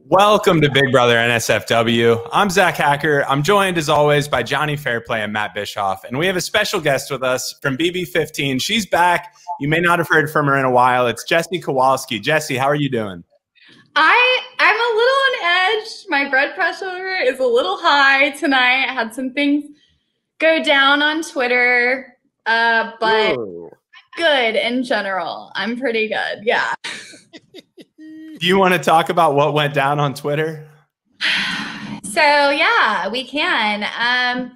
Welcome to Big Brother NSFW. I'm Zach Hacker. I'm joined as always by Johnny Fairplay and Matt Bischoff. And we have a special guest with us from BB15. She's back. You may not have heard from her in a while. It's Jessie Kowalski. Jessie, how are you doing? I'm a little on edge. My blood pressure is a little high tonight. I had some things go down on Twitter, but Whoa. good in general. I'm pretty good. Yeah. Do you want to talk about what went down on Twitter? So yeah, we can.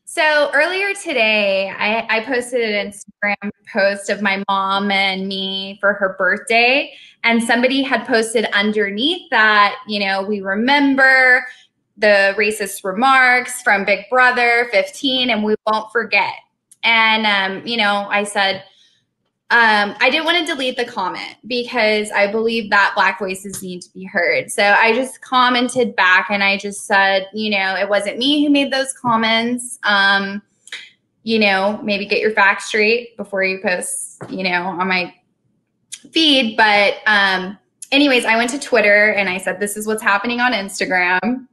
So earlier today, I posted an Instagram post of my mom and me for her birthday. And somebody had posted underneath that, you know, we remember the racist remarks from Big Brother 15 and we won't forget. And, you know, I said, I didn't want to delete the comment because I believe that Black voices need to be heard. So I just commented back and I just said, you know, it wasn't me who made those comments. You know, maybe get your facts straight before you post, you know, on my feed. But anyways, I went to Twitter and I said, this is what's happening on Instagram.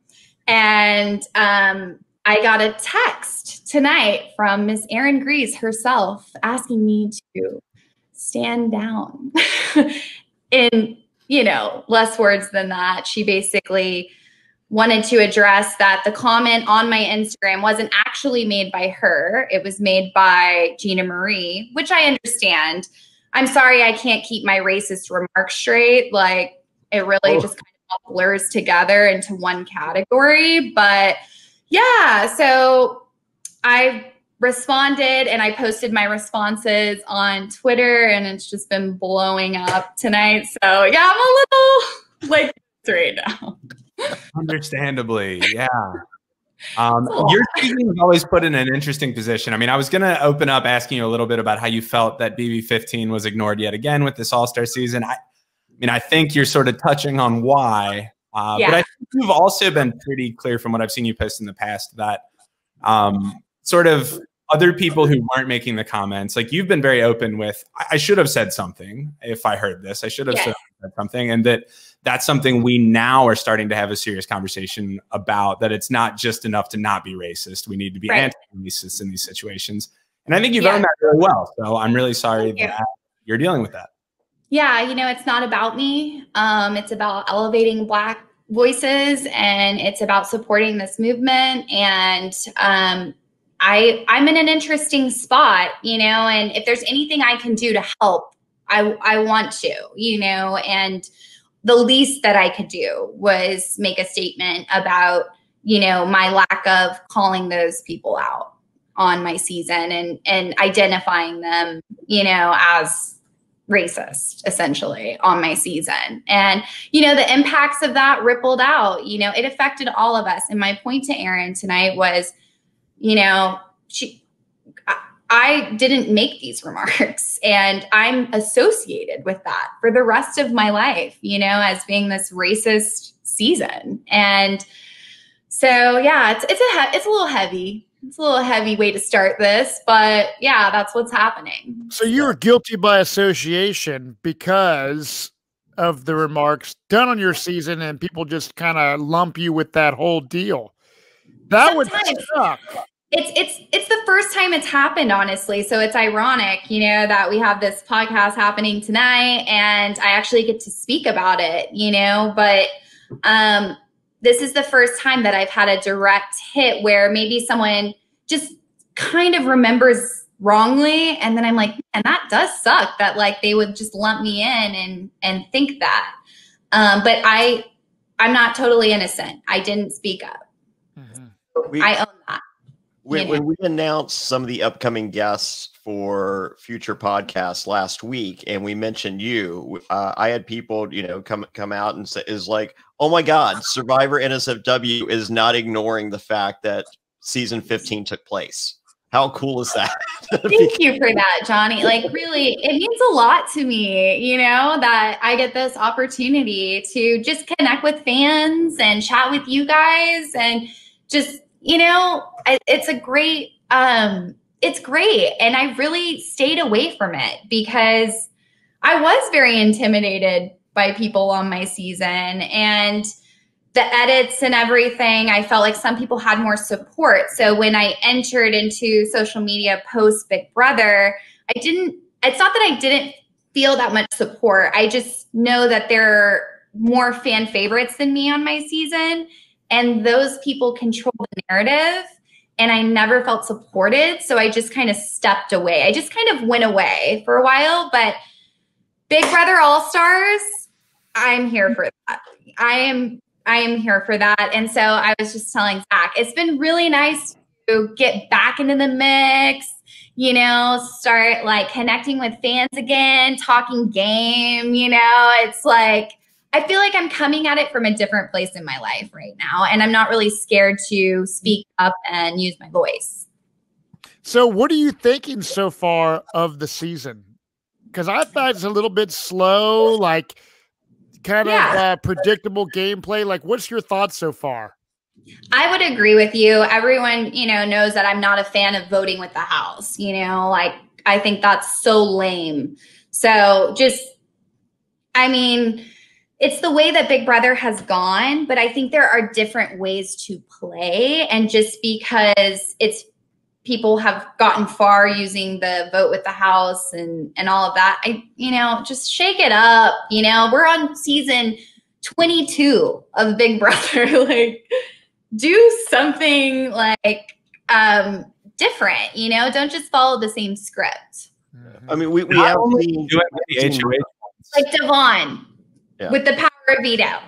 And I got a text tonight from Miss Erin Grease herself asking me to stand down. In, you know, less words than that. She basically wanted to address that the comment on my Instagram wasn't actually made by her. It was made by Gina Marie, which I understand. I'm sorry I can't keep my racist remarks straight. Like, it really just kind of blurs together into one category. But yeah, so I responded and I posted my responses on Twitter and it's just been blowing up tonight. So yeah, I'm a little like right now. Understandably, yeah. Your season was always put in an interesting position. I mean, I was going to open up asking you a little bit about how you felt that BB15 was ignored yet again with this All-Star season. I mean, I think you're sort of touching on why, but I think you've also been pretty clear from what I've seen you post in the past that sort of other people who weren't making the comments, like you've been very open with, I should have said something if I heard this. I should have said something. And that's something we now are starting to have a serious conversation about, that it's not just enough to not be racist. We need to be anti-racist in these situations. And I think you've done that really well. So I'm really sorry that you're dealing with that. Yeah, you know, it's not about me. It's about elevating Black voices and it's about supporting this movement. And I'm in an interesting spot, you know, and if there's anything I can do to help, I want to, you know, and the least that I could do was make a statement about, you know, my lack of calling those people out on my season and identifying them, you know, as racist essentially on my season. And, you know, the impacts of that rippled out, you know, it affected all of us. And my point to Erin tonight was, you know, I didn't make these remarks and I'm associated with that for the rest of my life, you know, as being this racist season. And so, yeah, it's a little heavy. It's a little heavy way to start this, but yeah, that's what's happening. So you were guilty by association because of the remarks done on your season and people just kind of lump you with that whole deal. That would suck. It's the first time it's happened, honestly. So it's ironic, you know, that we have this podcast happening tonight and I actually get to speak about it, you know, but this is the first time that I've had a direct hit where maybe someone just kind of remembers wrongly. And then I'm like, and that does suck that like they would just lump me in and think that. But I'm not totally innocent. I didn't speak up. I own that. When we announced some of the upcoming guests for future podcasts last week, and we mentioned you, I had people, you know, come out and say, is like, oh my God, Survivor NSFW is not ignoring the fact that season 15 took place. How cool is that? Thank you for that, Johnny. Like, really, it means a lot to me, you know, that I get this opportunity to just connect with fans and chat with you guys and just, you know, it's great. And I really stayed away from it because I was very intimidated by people on my season. And the edits and everything, I felt like some people had more support. So when I entered into social media post Big Brother, it's not that I didn't feel that much support. I just know that there are more fan favorites than me on my season, and those people control the narrative, and I never felt supported. So I just kind of stepped away. I just kind of went away for a while, but Big Brother All Stars, I'm here for that. I am here for that. And so I was just telling Zach, it's been really nice to get back into the mix, you know, start like connecting with fans again, talking game, you know, it's like, I feel like I'm coming at it from a different place in my life right now. And I'm not really scared to speak up and use my voice. So what are you thinking so far of the season? Because I thought it's a little bit slow, like kind of predictable gameplay. Like, what's your thoughts so far? I would agree with you. Everyone, you know, knows that I'm not a fan of voting with the house, you know, like I think that's so lame. So just, I mean, it's the way that Big Brother has gone, but I think there are different ways to play. And just because people have gotten far using the vote with the house and all of that, you know, just shake it up. You know, we're on season 22 of Big Brother. Like, do something like different, you know, don't just follow the same script. I mean, we have seen like Devon with the power of veto,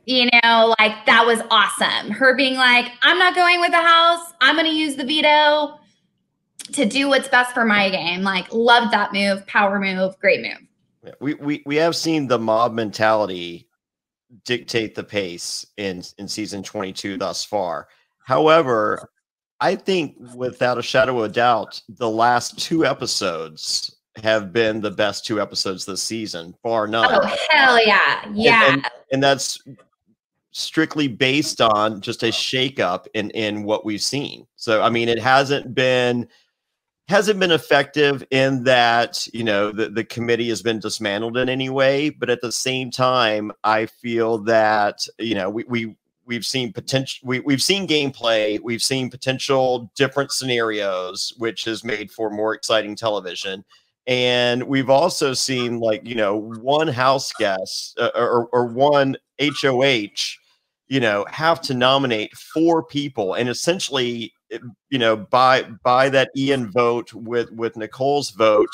you know, like that was awesome. Her being like, I'm not going with the house. I'm going to use the veto to do what's best for my game. Like, love that move, power move, great move. We have seen the mob mentality dictate the pace in season 22 thus far. However, I think without a shadow of a doubt, the last 2 episodes have been the best 2 episodes this season, bar none. Oh, hell yeah. Yeah. And that's strictly based on just a shakeup in what we've seen. So, I mean, it hasn't been effective in that, you know, the committee has been dismantled in any way. But at the same time, I feel that, you know, we've seen potential, we've seen gameplay, we've seen potential different scenarios, which has made for more exciting television. And we've also seen, like, you know, one house guest or one HOH, you know, have to nominate 4 people, and essentially, you know, by that Ian vote with Nicole's vote,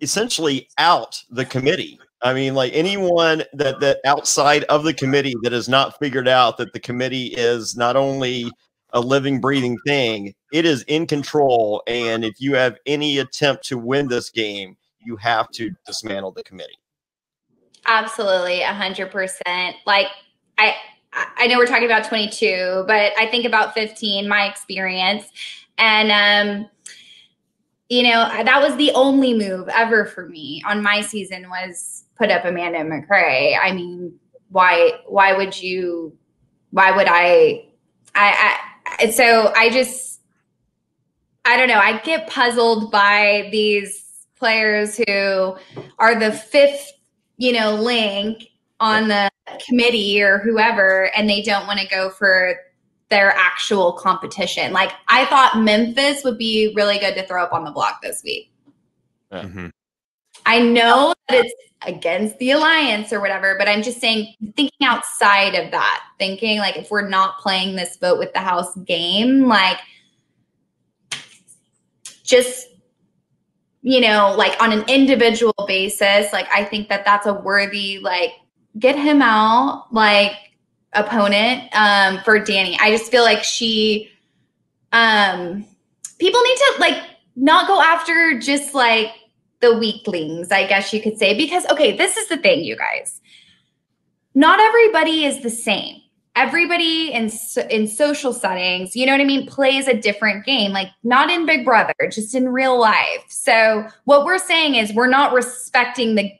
essentially out the committee. I mean, like, anyone that outside of the committee that has not figured out that the committee is not only a living, breathing thing, it is in control. And if you have any attempt to win this game, you have to dismantle the committee. Absolutely, 100%. Like, I know we're talking about 22, but I think about 15, my experience. And, you know, that was the only move ever for me on my season, was put up Amanda McRae. I mean, why would I so I don't know. I get puzzled by these players who are the 5th, you know, link on the committee or whoever, and they don't want to go for their actual competition. Like, I thought Memphis would be really good to throw up on the block this week. Mm-hmm. I know that it's against the alliance or whatever, but I'm just saying, thinking outside of that, thinking like, if we're not playing this vote with the house game, like, just, you know, like on an individual basis, like, I think that that's a worthy, like, get him out, like, opponent for Danny. I just feel like she, people need to, like, not go after just like the weaklings, I guess you could say, because, okay, this is the thing, you guys, not everybody is the same. Everybody in social settings, you know what I mean, plays a different game, like not in Big Brother, just in real life. So what we're saying is we're not respecting the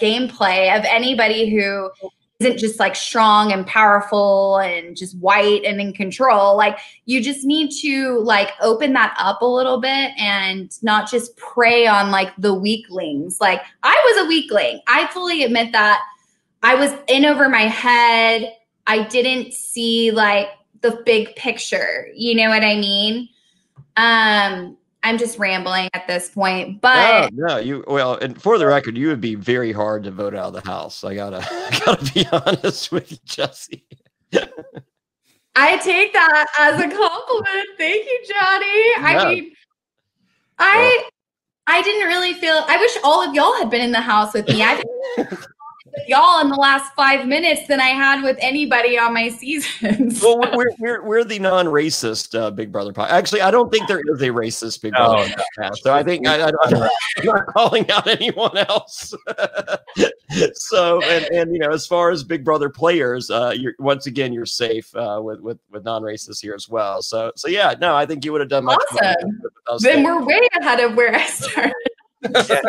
gameplay of anybody who isn't just like strong and powerful and just white and in control. Like, you just need to like open that up a little bit and not just prey on like the weaklings. Like, I was a weakling. I fully admit that. I was in over my head. I didn't see like the big picture. You know what I mean? I'm just rambling at this point, but well, and for the record, you would be very hard to vote out of the house. I gotta be honest with you, Jessie. I take that as a compliment. Thank you, Johnny. Yeah. I mean, I didn't really feel. I wish all of y'all had been in the house with me. I've been with y'all in the last 5 minutes than I had with anybody on my seasons. Well, we're the non-racist Big Brother podcast. Actually, I don't think there is a racist Big Brother podcast. So I think I'm not calling out anyone else. So and you know, as far as Big Brother players, once again you're safe with non-racists here as well. So yeah, no, I think you would have done much awesome. Then we're way ahead of where I started. Yeah.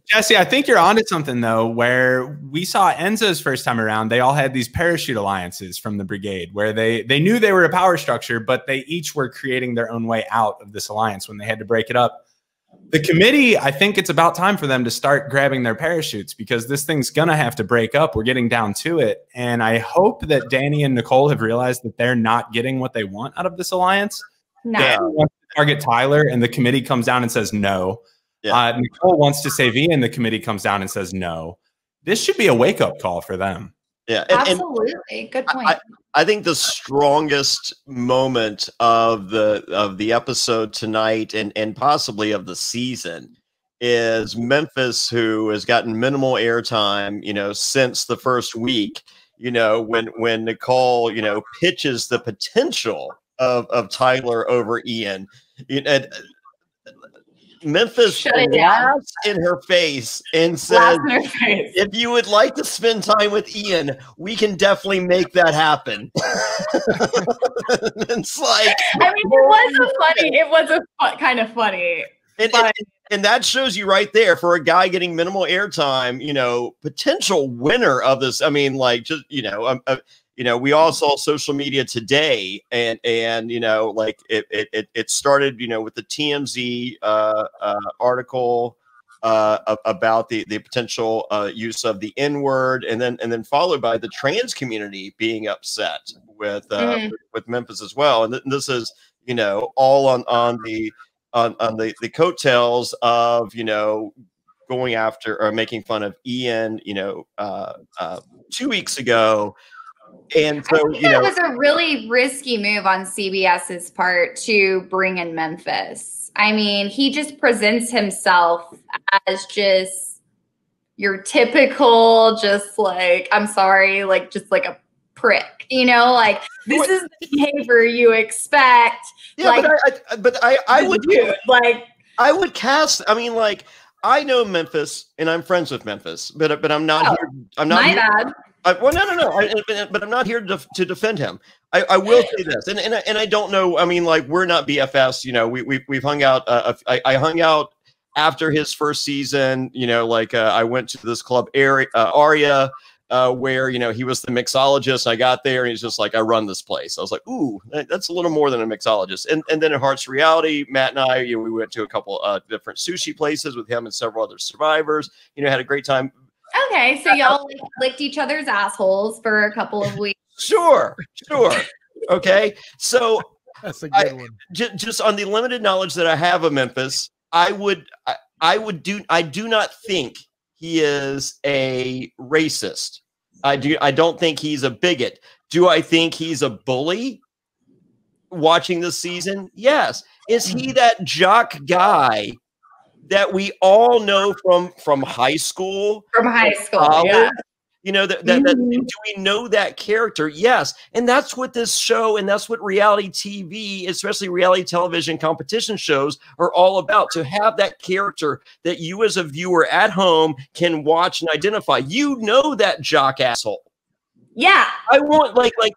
Jessie, I think you're onto something though, where we saw Enzo's first time around. They all had these parachute alliances from the brigade where they knew they were a power structure, but they each were creating their own way out of this alliance when they had to break it up. The committee, I think it's about time for them to start grabbing their parachutes because this thing's going to have to break up. We're getting down to it. And I hope that Danny and Nicole have realized that they're not getting what they want out of this alliance. No. Danny wants to target Tyler and the committee comes down and says no. Yeah. Nicole wants to save Ian. The committee comes down and says no. This should be a wake-up call for them. Yeah, absolutely. Good point. I think the strongest moment of the episode tonight and possibly of the season is Memphis, who has gotten minimal airtime, you know, since the first week. You know, when Nicole, you know, pitches the potential of Tyler over Ian, Memphis laughs in her face and says, if you would like to spend time with Ian, we can definitely make that happen. It's like, I mean, it was kind of funny. And that shows you right there, for a guy getting minimal airtime, you know, potential winner of this. I mean, like, just, you know, we all saw social media today, and you know, like it started, you know, with the TMZ article about the potential use of the N-word, and then followed by the trans community being upset with Memphis as well. And this is, you know, all on the coattails of, you know, going after or making fun of Ian, you know, 2 weeks ago. And so, you know, it was a really risky move on CBS's part to bring in Memphis. I mean, he just presents himself as just your typical, just like, I'm sorry, like just like a prick, you know, like this is the behavior you expect. Yeah, like, I would cast. I mean, like, I know Memphis and I'm friends with Memphis, but I'm not here. I'm not. My bad. Well, no. But I'm not here to defend him. I will say this, and I don't know. I mean, like, we're not BFFs. You know, we've hung out. I hung out after his first season. You know, like I went to this club Aria, where, you know, he was the mixologist. I got there and he's just like, I run this place. I was like, ooh, that's a little more than a mixologist. And then in Hearts Reality, Matt and I, you know, we went to a couple different sushi places with him and several other survivors. You know, had a great time. Okay, so y'all licked each other's assholes for a couple of weeks. Sure. Okay, so that's a good one. Just on the limited knowledge that I have of Memphis, I do not think he is a racist. I don't think he's a bigot. Do I think he's a bully? Watching this season, yes. Is he that jock guy that we all know from high school? From high school, yeah. You know, do we know that character? Yes. And that's what this show, and that's what reality TV, especially reality television competition shows, are all about, to have that character that you as a viewer at home can watch and identify. You know that jock asshole. Yeah. I want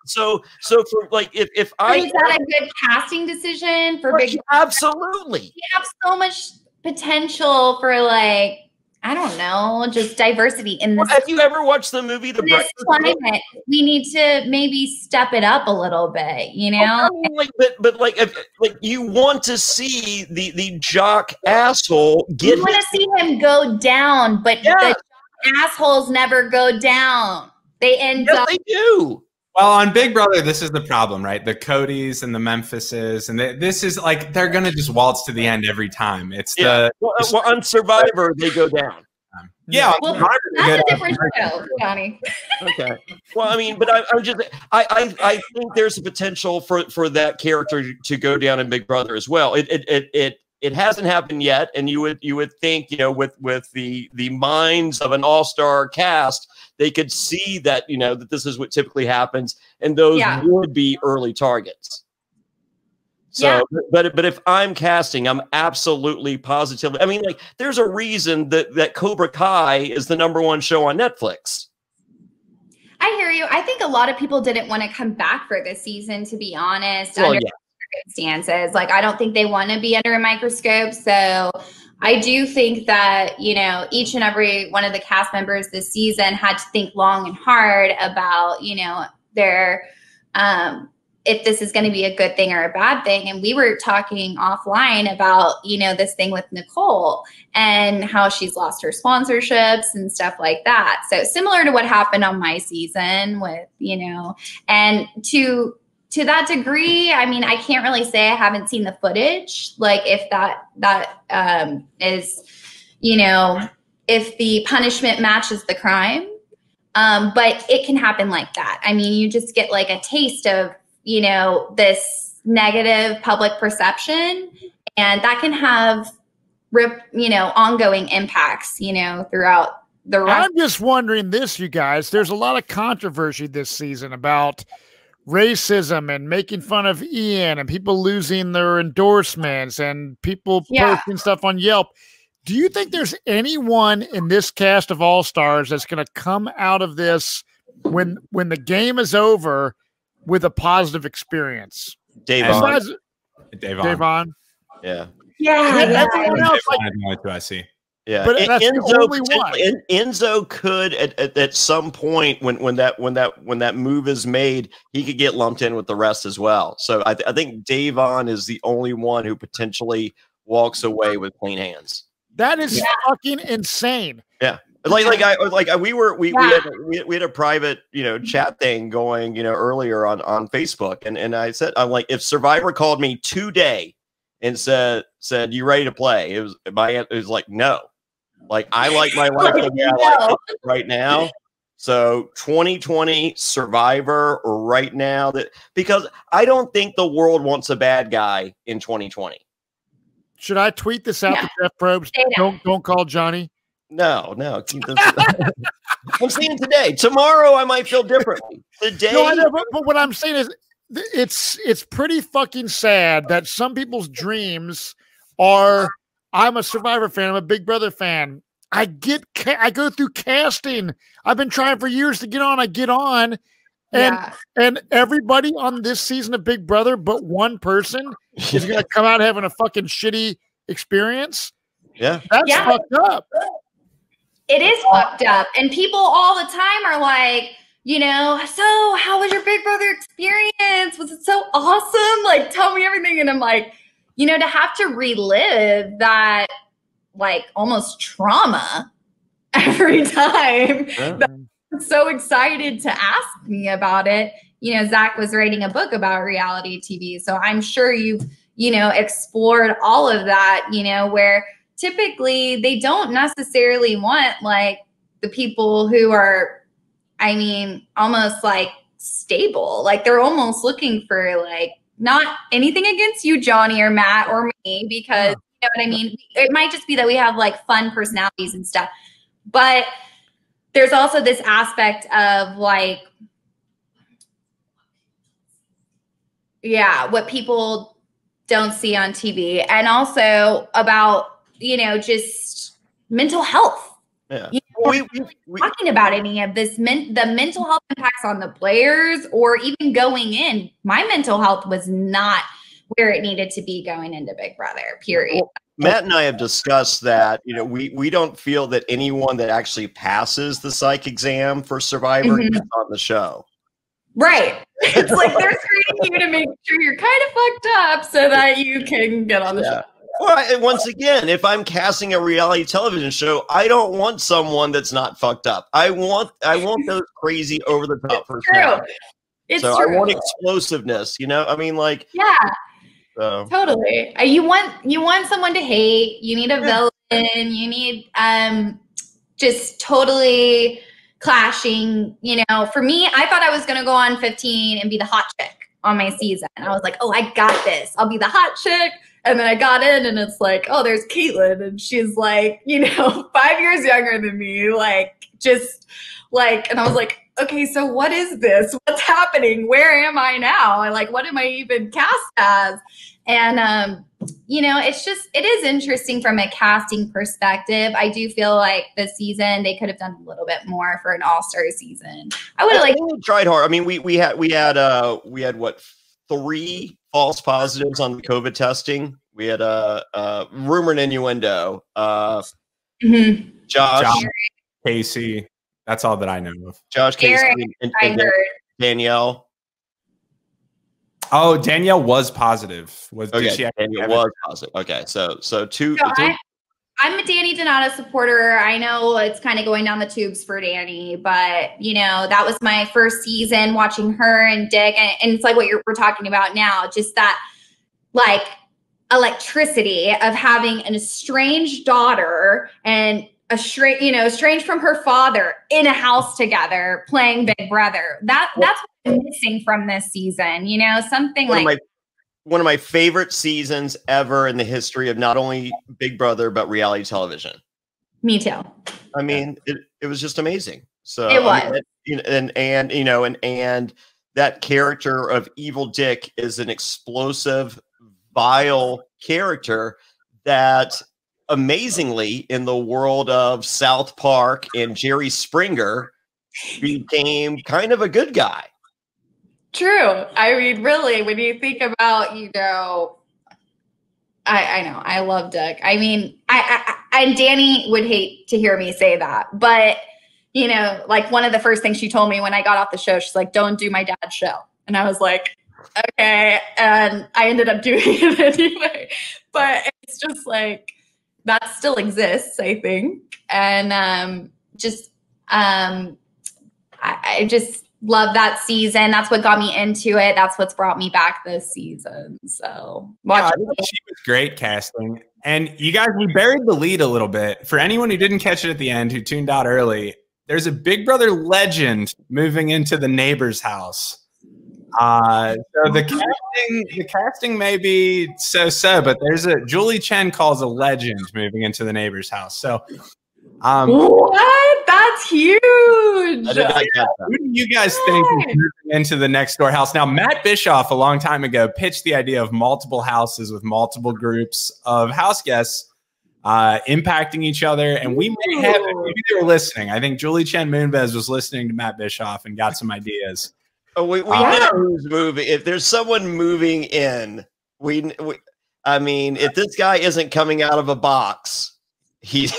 so for like if is that a good casting decision for Big? Absolutely. You have so much potential for, like, I don't know, just diversity in this. Have you ever watched the movie The Breakfast Club? We need to maybe step it up a little bit, you know? I mean, like you want to see the jock asshole get. You want to see him go down, but the assholes never go down. They end up. They do. Well, on Big Brother, this is the problem, right? The Codys and the Memphises, and this is like they're going to just waltz to the end every time. It's the well, on Survivor they go down. Yeah, well, that's a different show, Johnny. Okay. Well, I mean, but I think there's a potential for that character to go down in Big Brother as well. It hasn't happened yet, and you would think, you know, with the minds of an all-star cast, they could see that, you know, that this is what typically happens, and those would be early targets. So, but if I'm casting, I'm absolutely positively. I mean, like, there's a reason that Cobra Kai is the #1 show on Netflix. I hear you. I think a lot of people didn't want to come back for this season, to be honest. Well, under circumstances, like, I don't think they want to be under a microscope. So I do think that, you know, each and every one of the cast members this season had to think long and hard about, you know, their if this is going to be a good thing or a bad thing. And we were talking offline about, you know, this thing with Nicole and how she's lost her sponsorships and stuff like that. So similar to what happened on my season with, you know, and to that degree, I mean, I can't really say I haven't seen the footage. Like, if that is, you know, if the punishment matches the crime, but it can happen like that. I mean, you just get like a taste of, you know, this negative public perception, and that can have, you know, ongoing impacts, you know, throughout the rest. I'm just wondering this, you guys, there's a lot of controversy this season about racism and making fun of Ian and people losing their endorsements and people posting stuff on Yelp. Do you think there's anyone in this cast of All Stars that's going to come out of this when the game is over with a positive experience? Devon. Yeah. Everyone else, what do I see? Yeah, but that's the only one. Enzo could at some point when that move is made, he could get lumped in with the rest as well. So I think Devon is the only one who potentially walks away with clean hands. That is fucking insane. Yeah. We had a private, you know, chat thing going, you know, earlier on Facebook, and I said, I'm like, if Survivor called me today and said you ready to play, it was like, no, like, I like my life the way I like it right now. So 2020 Survivor or right now, because I don't think the world wants a bad guy in 2020. Should I tweet this out to Jeff Probst? Don't call Johnny. No. I'm saying today. Tomorrow I might feel differently. Today, no, I know, but what I'm saying is, it's pretty fucking sad that some people's dreams are, I'm a Survivor fan, I'm a Big Brother fan. I go through casting. I've been trying for years to get on. I get on, and everybody on this season of Big Brother, but one person is going to come out having a fucking shitty experience. Yeah, that's fucked up. It is fucked up. And people all the time are like, you know, so how was your Big Brother experience? Was it so awesome? Like, tell me everything. And I'm like, you know, to have to relive that, like, almost trauma every time. I'm so excited to ask me about it. You know, Zach was writing a book about reality TV. So I'm sure you've, you know, explored all of that, you know, where typically they don't necessarily want, like, the people who are, I mean, almost like stable. Like, they're almost looking for, like, not anything against you, Johnny or Matt or me, because, you know what I mean? It might just be that we have, like, fun personalities and stuff. But there's also this aspect of, like, what people don't see on TV, and also about, you know, just mental health. Yeah. You know, we talking about any of this, the mental health impacts on the players, or even going in. My mental health was not where it needed to be going into Big Brother, period. Well, Matt and I have discussed that, you know, we don't feel that anyone that actually passes the psych exam for Survivor gets on the show. Right. It's like they're screening you to make sure you're kind of fucked up so that you can get on the show. Well, and once again, if I'm casting a reality television show, I don't want someone that's not fucked up. I want those crazy over the top personalities. It's so true. I want explosiveness, you know? I mean, like, yeah, so. totally. You want someone to hate. You need a villain. You need just totally clashing. You know, for me, I thought I was going to go on 15 and be the hot chick on my season. I was like, oh, I got this. I'll be the hot chick. And then I got in and it's like, oh, there's Caitlin. And she's like, you know, 5 years younger than me. Like, just like, and I was like, okay, so what is this? What's happening? Where am I now? And like, what am I even cast as? And, you know, it is interesting from a casting perspective. I do feel like this season they could have done a little bit more for an all-star season. I would have tried hard. I mean, we had what, 3 false positives on the COVID testing. We had rumor and innuendo. Josh, Casey. That's all that I know of. Josh, Casey, and Danielle. Oh, Danielle was positive. Danielle was positive. Okay, so two. I'm a Danny Donato supporter. I know it's kind of going down the tubes for Danny, but you know that was my first season watching her and Dick, and it's like what we're talking about now. Just that, like, electricity of having an estranged daughter and estranged from her father in a house together playing Big Brother. That's what I'm missing from this season. You know, something one of my favorite seasons ever in the history of not only Big Brother but reality television. Me too. I mean, it was just amazing. So it was, and that character of Evil Dick is an explosive, vile character that amazingly in the world of South Park and Jerry Springer became kind of a good guy. True. I mean, really, when you think about, you know, I know I love Dick. I mean, and Danny would hate to hear me say that, but you know, like one of the first things she told me when I got off the show, she's like, don't do my dad's show. And I was like, okay. And I ended up doing it anyway, but it's just like, that still exists, I think. And I just love that season. That's what got me into it. That's what's brought me back this season. So I think she was great casting. And you guys, we buried the lead a little bit. For anyone who didn't catch it at the end, who tuned out early, there's a Big Brother legend moving into the neighbor's house. So the casting may be so, but there's Julie Chen calls a legend moving into the neighbor's house. So, what? That's huge. Who do you guys think is moving into the next door house? Now, Matt Bischoff a long time ago pitched the idea of multiple houses with multiple groups of house guests impacting each other, and we may have it. Maybe they were listening. I think Julie Chen Moonves was listening to Matt Bischoff and got some ideas. Oh, we know who's moving. If there's someone moving in, I mean, if this guy isn't coming out of a box, he's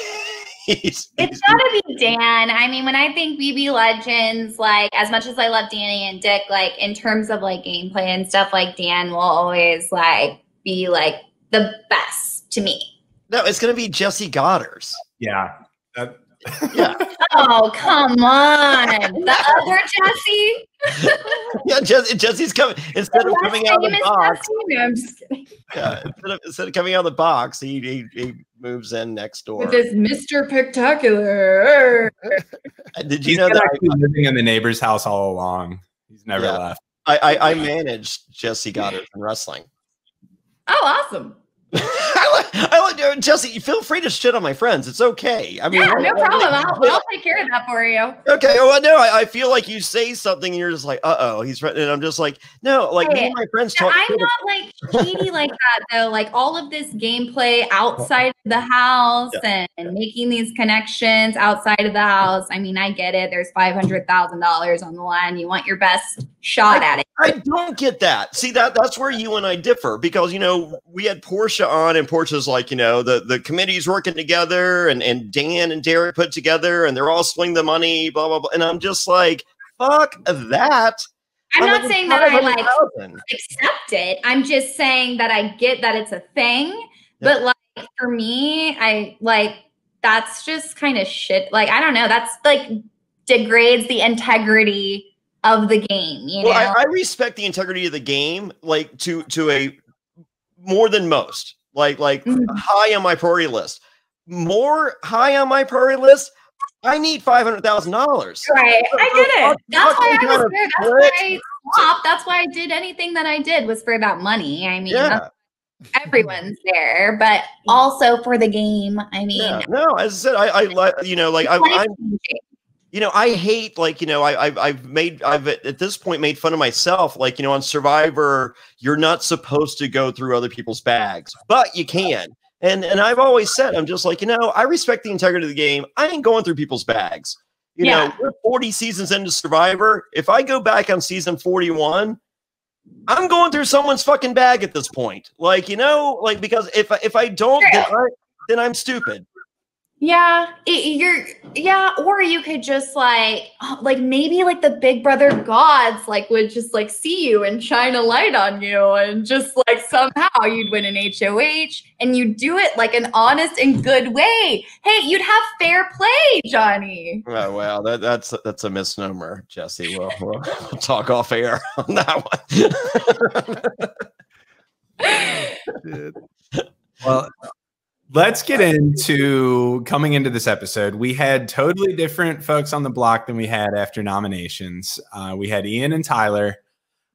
gotta be Dan. I mean, when I think BB Legends, like as much as I love Danny and Dick, like in terms of like gameplay and stuff, like Dan will always like be like the best to me. No, it's gonna be Jessie Goddard. Yeah. Yeah. Oh, come on. The other Jessie? Yeah, Jessie's coming. Instead of coming out of the box. No, I'm just kidding. Yeah, instead of coming out of the box, he moves in next door. With this Mr. Spectacular. Did you know that he's living in the neighbor's house all along? He's never left. I managed Jessie Goddard in wrestling. Oh, awesome. I Jessie, feel free to shit on my friends. It's okay. I mean, yeah, no problem. I'll take care of that for you. Okay. Well, no, I feel like you say something and you're just like, he's right. And I'm just like, no, like me and my friends talk. I'm not like Katie like that though. Like all of this gameplay outside of the house and making these connections outside of the house. I mean, I get it. There's $500,000 on the line. You want your best shot at it. I don't get that. See, that's where you and I differ because, you know, we had Portia on and Portia's like, you know, the committee's working together and Dan and Derek put together and they're all splitting the money, blah, blah, blah. And I'm just like, fuck that. I'm not saying that I like accept it. I'm just saying that I get that it's a thing. But like for me, I like that's just kind of shit. Like, I don't know. That's like degrades the integrity of the game, you know? Well, I respect the integrity of the game, like to a more than most. Like high on my priority list. More high on my priority list. I need $500,000. Right, I get it. That's why I was there. That's why I stopped. That's why I did anything that I did was for that money. I mean, everyone's there, but also for the game. I mean, no, as I said, I you know, like I'm you know, I hate, like, you know, I've at this point made fun of myself. Like, you know, on Survivor, you're not supposed to go through other people's bags, but you can. And I've always said, I'm just like, you know, I respect the integrity of the game. I ain't going through people's bags. You know, we're 40 seasons into Survivor. If I go back on season 41, I'm going through someone's fucking bag at this point. Like, you know, like, because if I don't, then I'm stupid. Yeah, or you could just like maybe like the Big Brother gods like would just like see you and shine a light on you, and just like somehow you'd win an HOH, and you'd do it like an honest and good way. Hey, you'd have fair play, Johnny. Oh, well, that's a misnomer, Jessie. We'll talk off air on that one. Well, let's get into coming into this episode. We had totally different folks on the block than we had after nominations. We had Ian and Tyler.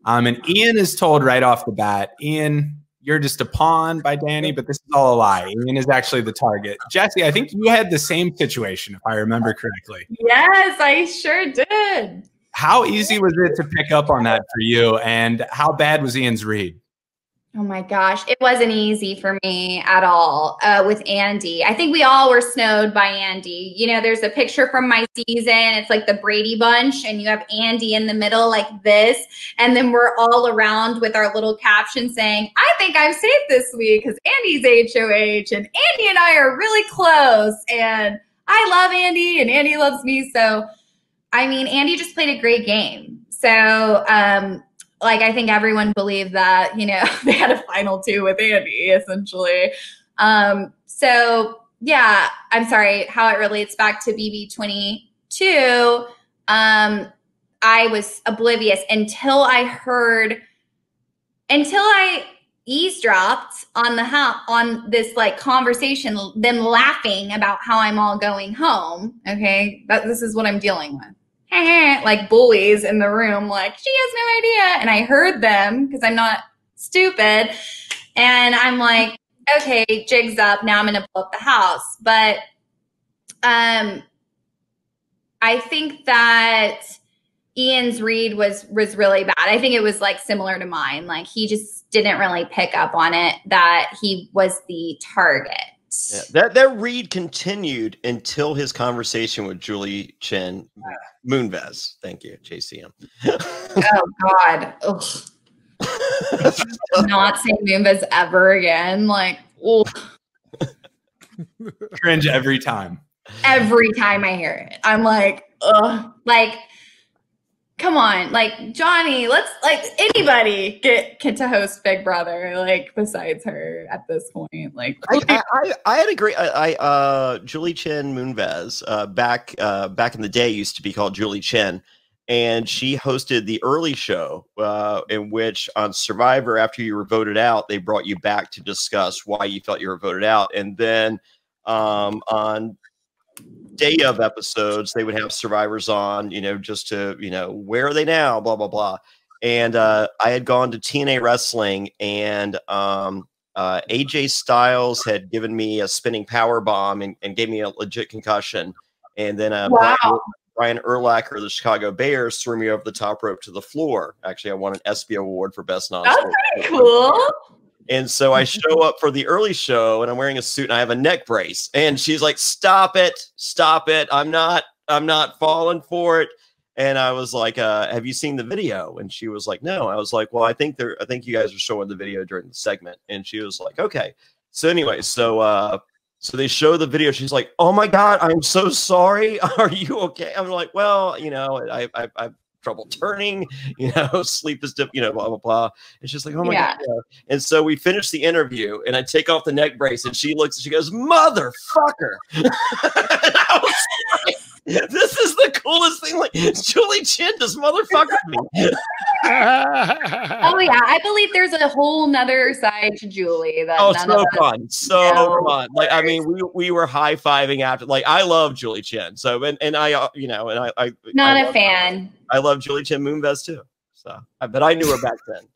And Ian is told right off the bat, Ian, you're just a pawn by Danny, but this is all a lie. Ian is actually the target. Jessie, I think you had the same situation, if I remember correctly. Yes, I sure did. How easy was it to pick up on that for you? And how bad was Ian's read? Oh my gosh, it wasn't easy for me at all with Andy. I think we all were snowed by Andy. You know, there's a picture from my season. It's like the Brady Bunch, and you have Andy in the middle like this. And then we're all around with our little caption saying, I think I'm safe this week because Andy's HOH, and Andy and I are really close. And I love Andy, and Andy loves me. So, I mean, Andy just played a great game. So, like, I think everyone believed that, you know, they had a final two with Andy, essentially. So, yeah, I'm sorry, how it relates back to BB22, I was oblivious until I eavesdropped on this, like, conversation, them laughing about how I'm all going home, okay? This is what I'm dealing with. Like bullies in the room, like, she has no idea. And I heard them because I'm not stupid. And I'm like, okay, jig's up. Now I'm going to blow up the house. But I think that Ian's read was really bad. I think it was like similar to mine. Like, he just didn't really pick up on it that he was the target. Yeah, that read continued until his conversation with Julie Chen Moonves. Thank you, JCM. Oh God. Not saying Moonves ever again. Like, cringe every time. Every time I hear it, I'm like, ugh. Like, come on, like, Johnny, let's, like, anybody get to host Big Brother, like, besides her at this point. Like, I had a great Julie Chen Moonves back in the day used to be called Julie Chen, and she hosted the early show in which on Survivor, after you were voted out, they brought you back to discuss why you felt you were voted out, and then on day of episodes, they would have survivors on, you know, just to, you know, where are they now, blah, blah, blah. And I had gone to TNA Wrestling, and AJ Styles had given me a spinning power bomb and gave me a legit concussion. And then Brian Urlacher of the Chicago Bears threw me over the top rope to the floor. Actually, I won an ESPY award for best non-sport. That's pretty cool. And so I show up for the early show, and I'm wearing a suit, and I have a neck brace. And she's like, "Stop it! Stop it! I'm not falling for it." And I was like, "Have you seen the video?" And she was like, "No." I was like, "Well, I think you guys are showing the video during the segment." And she was like, "Okay." So anyway, so they show the video. She's like, "Oh my God, I'm so sorry. Are you okay?" I'm like, "Well, you know, I've trouble turning, you know, sleep is, you know, blah, blah, blah." And she's like, "Oh my God. Yeah." And so we finish the interview, and I take off the neck brace, and she looks, and she goes, "Motherfucker." And I was like, This is the coolest thing. Like, Julie Chen just motherfuckered me. Oh yeah, I believe there's a whole nother side to Julie. That So fun, so fun. Like, I mean, we were high fiving after. Like, I love Julie Chen. So, and I, you know, and I not a fan. I love Julie Chen Moonves too. So, but I knew her back then.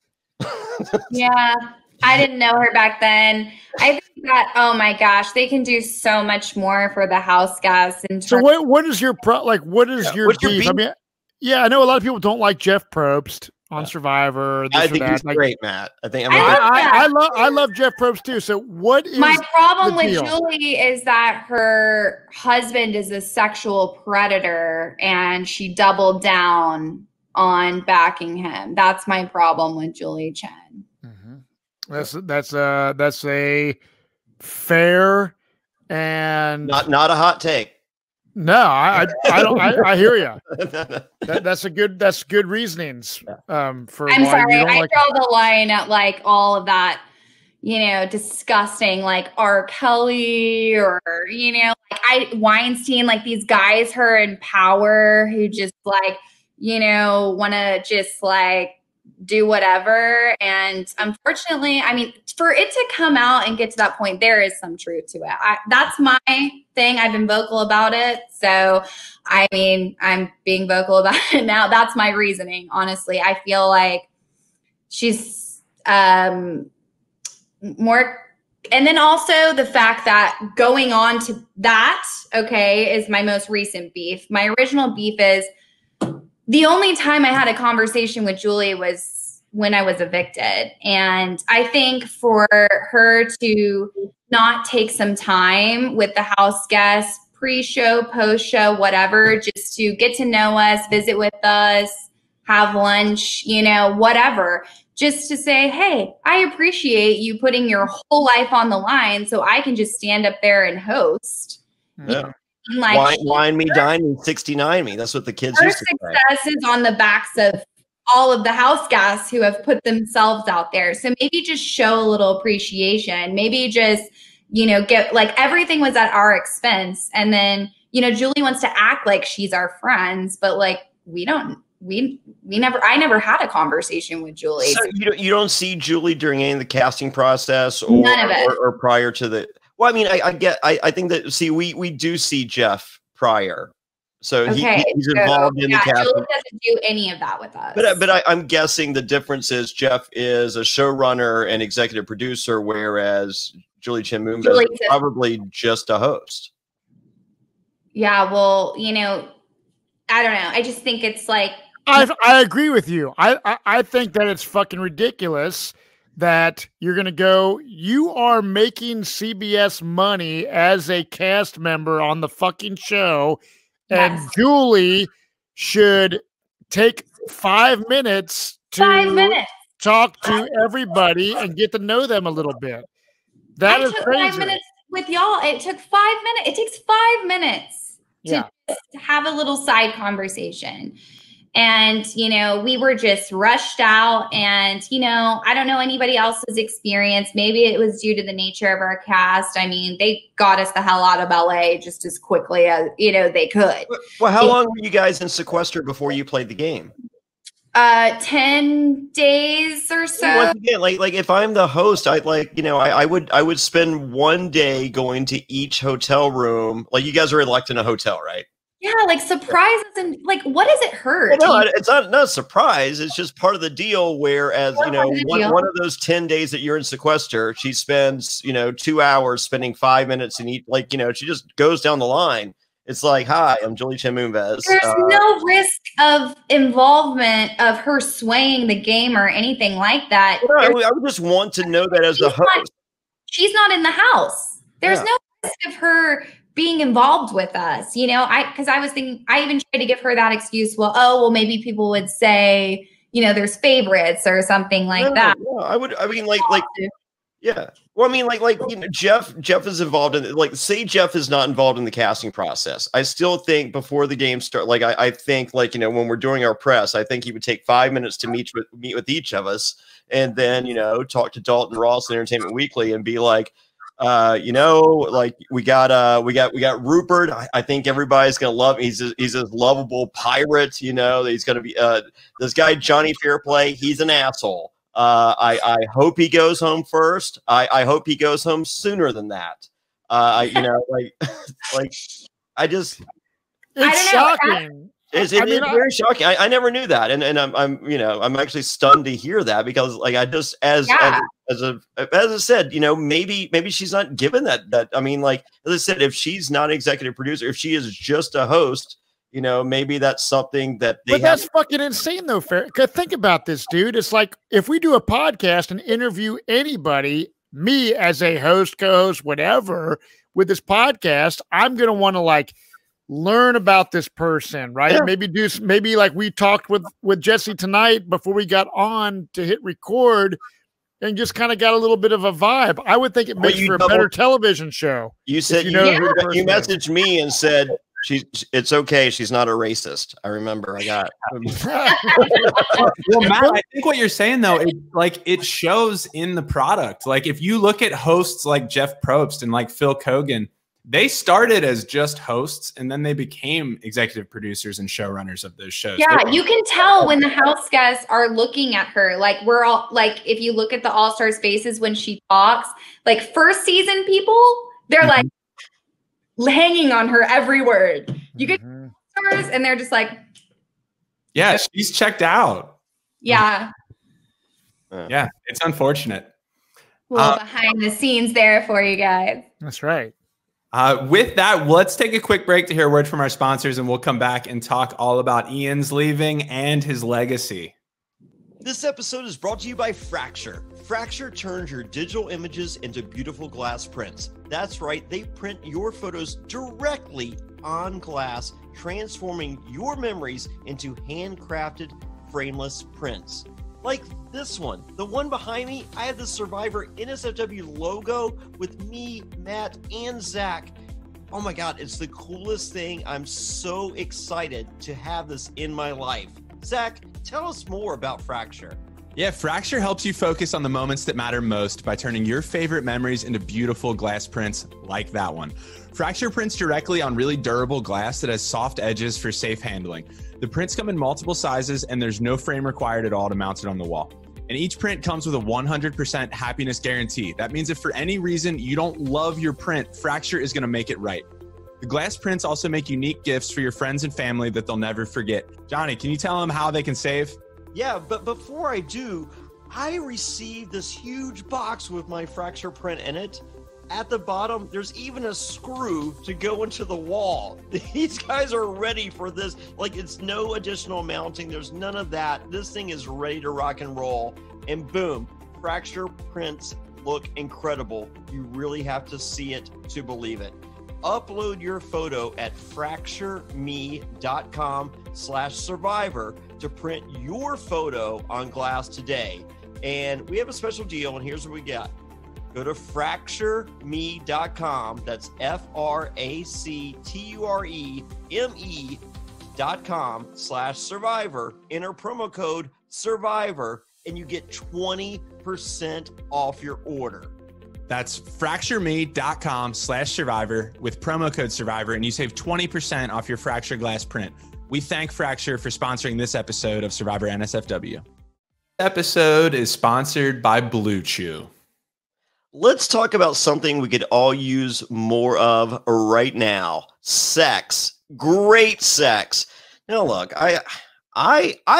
Yeah, I didn't know her back then. I think that, oh my gosh, they can do so much more for the house guests. So what is your what is your beef? I mean, yeah, I know a lot of people don't like Jeff Probst on Survivor. I think he's great, Matt. I love Jeff Probst too. So what is my problem with Julie is that her husband is a sexual predator and she doubled down on backing him. That's my problem with Julie Chen. Mm-hmm. That's a fair and not a hot take. No, I don't. I hear you. That's good reasonings. For I'm sorry, I draw the line at like all of that, you know, disgusting, like R. Kelly or you know, like Weinstein, like these guys who are in power who just like, you know, want to just like do whatever. And unfortunately, I mean, for it to come out and get to that point, there is some truth to it. That's my thing. I've been vocal about it. So, I mean, I'm being vocal about it now. That's my reasoning. Honestly, I feel like she's more. And then also the fact that going on to that, okay, is my most recent beef. My original beef is the only time I had a conversation with Julie was when I was evicted. And I think for her to not take some time with the house guests, pre-show, post-show, whatever, just to get to know us, visit with us, have lunch, you know, whatever, just to say, hey, I appreciate you putting your whole life on the line so I can just stand up there and host. Yeah. Like wine me, dine me, 69 me. That's what the kids used to say. Her success is on the backs of all of the house guests who have put themselves out there. So maybe just show a little appreciation. Maybe just, you know, get like everything was at our expense. And then, you know, Julie wants to act like she's our friends, but like I never had a conversation with Julie. So you don't see Julie during any of the casting process or, none of it. or prior to the. Well, I mean, I think that, see, we do see Jeff prior. So okay, he's involved in the casting. Julie doesn't do any of that with us. But I'm guessing the difference is Jeff is a showrunner and executive producer, whereas Julie Chen Moonves is probably just a host. Yeah, well, you know, I don't know. I just think it's like. I agree with you. I think that it's fucking ridiculous that you're going to go, you are making CBS money as a cast member on the fucking show, and yes, Julie should take 5 minutes to talk to everybody and get to know them a little bit. That is crazy. 5 minutes with y'all. It took 5 minutes. It takes 5 minutes to have a little side conversation. And, you know, we were just rushed out and, you know, I don't know anybody else's experience. Maybe it was due to the nature of our cast. I mean, they got us the hell out of LA just as quickly as, you know, they could. Well, how long were you guys in sequester before you played the game? 10 days or so. Once again, like if I'm the host, I would spend 1 day going to each hotel room. Like, you guys are elect in a hotel, right? Yeah, like surprises and like, what does it hurt? Well, no, it's not a surprise. It's just part of the deal. Whereas, you know, one of those 10 days that you're in sequester, she spends, you know, 2 hours spending 5 minutes and like, you know, she just goes down the line. It's like, hi, I'm Julie Chen Moonves. There's no risk of involvement of her swaying the game or anything like that. Well, I would just want to know that as the host. She's not in the house. There's no risk of her being involved with us, you know, because I was thinking, I even tried to give her that excuse. Well, maybe people would say, you know, there's favorites or something like that. No, I mean, yeah. Well, I mean, you know, Jeff is involved in, like, say Jeff is not involved in the casting process. I still think before the game start, like, I think, like, you know, when we're doing our press, I think he would take 5 minutes to meet with each of us, and then, you know, talk to Dalton Ross and Entertainment Weekly and be like, You know, like we got Rupert. I think everybody's gonna love him. He's a lovable pirate. You know, he's gonna be this guy Johnny Fairplay. He's an asshole. I hope he goes home first. I hope he goes home sooner than that. You know, like I just. It's shocking. It's very shocking. I never knew that, and I'm actually stunned to hear that, because like I just as I said, you know, maybe she's not given that. I mean, like as I said, if she's not executive producer, if she is just a host, you know, maybe that's something that they. But that's fucking insane, though. Think about this, dude. It's like if we do a podcast and interview anybody, me as a host, co-host, whatever, with this podcast, I'm gonna want to like learn about this person, right? Yeah. Maybe like we talked with Jessie tonight before we got on to hit record, and just kind of got a little bit of a vibe. I would think it makes for a better television show. You said you messaged me and said it's okay. She's not a racist. I remember. I got. Well, Matt, I think what you're saying though, it shows in the product. Like if you look at hosts like Jeff Probst and like Phil Kogan, they started as just hosts, and then they became executive producers and showrunners of those shows. Yeah, you can tell when the house guests are looking at her. Like we're all like, if you look at the All Stars faces when she talks, like first season people, they're like hanging on her every word. You get stars, and they're just like, yeah, she's checked out. Yeah, yeah, it's unfortunate. A little behind the scenes there for you guys. That's right. With that, let's take a quick break to hear a word from our sponsors, and we'll come back and talk all about Ian's leaving and his legacy. This episode is brought to you by Fracture. Fracture turns your digital images into beautiful glass prints. That's right, they print your photos directly on glass, transforming your memories into handcrafted, frameless prints. Like this one, the one behind me, I have the Survivor NSFW logo with me, Matt, and Zach. Oh my God, it's the coolest thing. I'm so excited to have this in my life. Zach, tell us more about Fracture. Yeah, Fracture helps you focus on the moments that matter most by turning your favorite memories into beautiful glass prints like that one. Fracture prints directly on really durable glass that has soft edges for safe handling. The prints come in multiple sizes, and there's no frame required at all to mount it on the wall. And each print comes with a 100% happiness guarantee. That means if for any reason you don't love your print, Fracture is going to make it right. The glass prints also make unique gifts for your friends and family that they'll never forget. Johnny, can you tell them how they can save? Yeah, but before I do, I received this huge box with my Fracture print in it. At the bottom, there's even a screw to go into the wall. These guys are ready for this. Like, it's no additional mounting. There's none of that. This thing is ready to rock and roll. And boom, Fracture prints look incredible. You really have to see it to believe it. Upload your photo at fractureme.com/survivor to print your photo on glass today. And we have a special deal, and here's what we got. Go to fractureme.com. That's fractureme.com/survivor. Enter promo code SURVIVOR, and you get 20% off your order. That's fractureme.com/survivor with promo code SURVIVOR, and you save 20% off your Fracture glass print. We thank Fracture for sponsoring this episode of Survivor NSFW. This episode is sponsored by Blue Chew. Let's talk about something we could all use more of right now. Sex. Great sex. Now look, I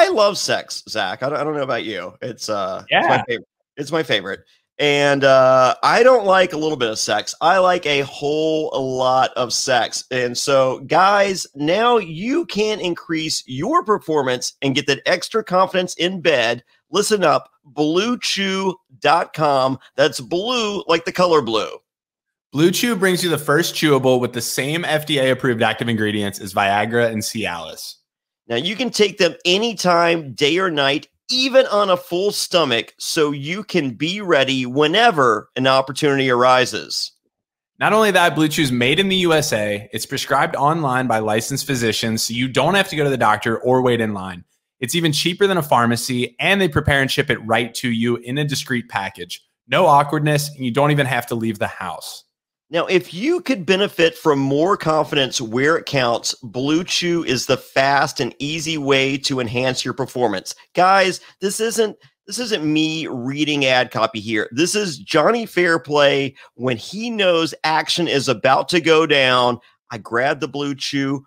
love sex, Zach. I don't know about you. It's my favorite. It's my favorite. And I don't like a little bit of sex. I like a whole lot of sex. And so, guys, now you can increase your performance and get that extra confidence in bed. Listen up, BlueChew.com. That's blue like the color blue. Blue Chew brings you the first chewable with the same FDA-approved active ingredients as Viagra and Cialis. Now, you can take them anytime, day or night, even on a full stomach, so you can be ready whenever an opportunity arises. Not only that, Blue Chew is made in the USA. It's prescribed online by licensed physicians, so you don't have to go to the doctor or wait in line. It's even cheaper than a pharmacy, and they prepare and ship it right to you in a discreet package. no awkwardness, and you don't even have to leave the house. Now, if you could benefit from more confidence where it counts, Blue Chew is the fast and easy way to enhance your performance. Guys, this isn't me reading ad copy here. This is Johnny Fairplay when he knows action is about to go down. I grab the Blue Chew,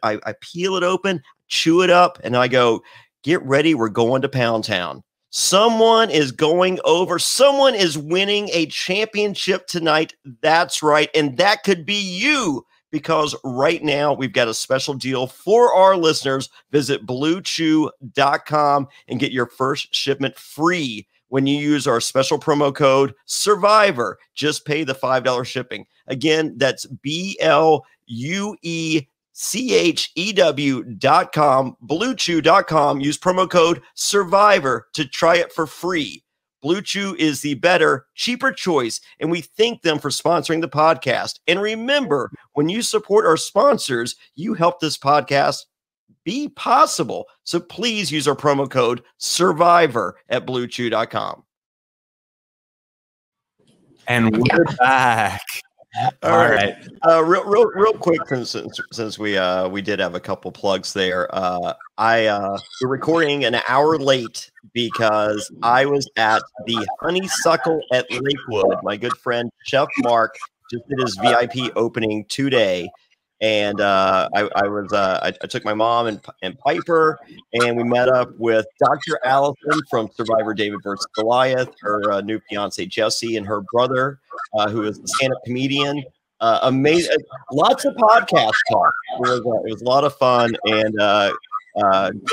I peel it open, chew it up, and I go, get ready, we're going to Pound Town. Someone is going over. Someone is winning a championship tonight. That's right. And that could be you, because right now we've got a special deal for our listeners. Visit bluechew.com and get your first shipment free when you use our special promo code SURVIVOR. Just pay the $5 shipping. Again, that's BLUECHEW.com, bluechew.com. Use promo code SURVIVOR to try it for free. Blue Chew is the better, cheaper choice, and we thank them for sponsoring the podcast. And remember, when you support our sponsors, you help this podcast be possible. So please use our promo code SURVIVOR at bluechew.com. And we're back. All right. Real quick, since we did have a couple plugs there. We're recording an hour late because I was at the Honeysuckle at Lakewood. My good friend Chef Mark just did his VIP opening today, and I took my mom and Piper, and we met up with Dr. Allison from Survivor David vs. Goliath, her new fiance Jessie, and her brother, who is a stand-up comedian. Amazing, lots of podcast talk. It was a lot of fun, and good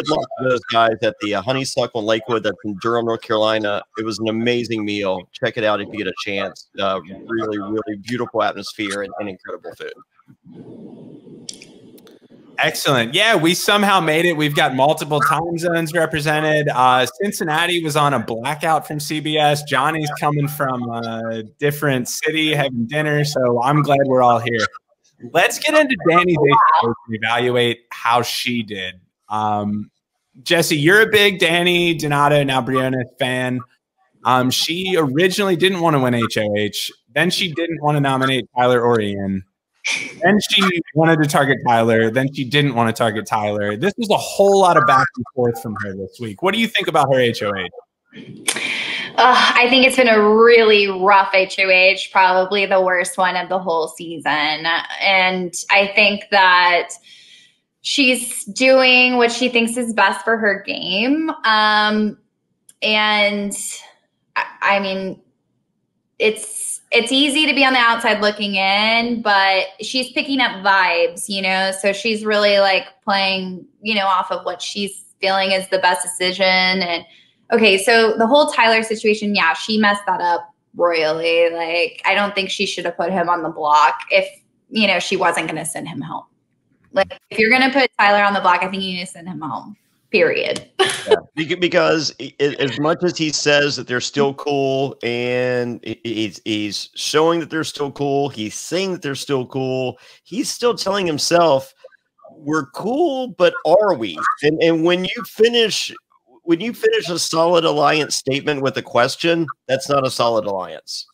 luck to those guys at the Honeysuckle in Lakewood. That's in Durham, North Carolina. It was an amazing meal. Check it out if you get a chance. Really, really beautiful atmosphere and incredible food. Excellent. Yeah, we somehow made it. We've got multiple time zones represented. Cincinnati was on a blackout from CBS. Johnny's coming from a different city having dinner, so I'm glad we're all here. Let's get into Danny's HOH and evaluate how she did. Jessie, you're a big Danny Donato, now Brianna fan. She originally didn't want to win HOH. Then she didn't want to nominate Tyler or Ian. Then she wanted to target Tyler. Then she didn't want to target Tyler. This was a whole lot of back and forth from her this week. What do you think about her HOH? I think it's been a really rough HOH, probably the worst one of the whole season. And I think that she's doing what she thinks is best for her game. And I mean, it's easy to be on the outside looking in, but she's picking up vibes, you know? So she's really like playing, you know, off of what she's feeling is the best decision. And okay, so the whole Tyler situation, yeah, she messed that up royally. Like, I don't think she should have put him on the block if, you know, she wasn't going to send him home. Like, if you're going to put Tyler on the block, I think you need to send him home. Period. Yeah, because as much as he says that they're still cool, and he's showing that they're still cool, he's saying that they're still cool, he's still telling himself, we're cool, but are we? And when you finish a solid alliance statement with a question, that's not a solid alliance.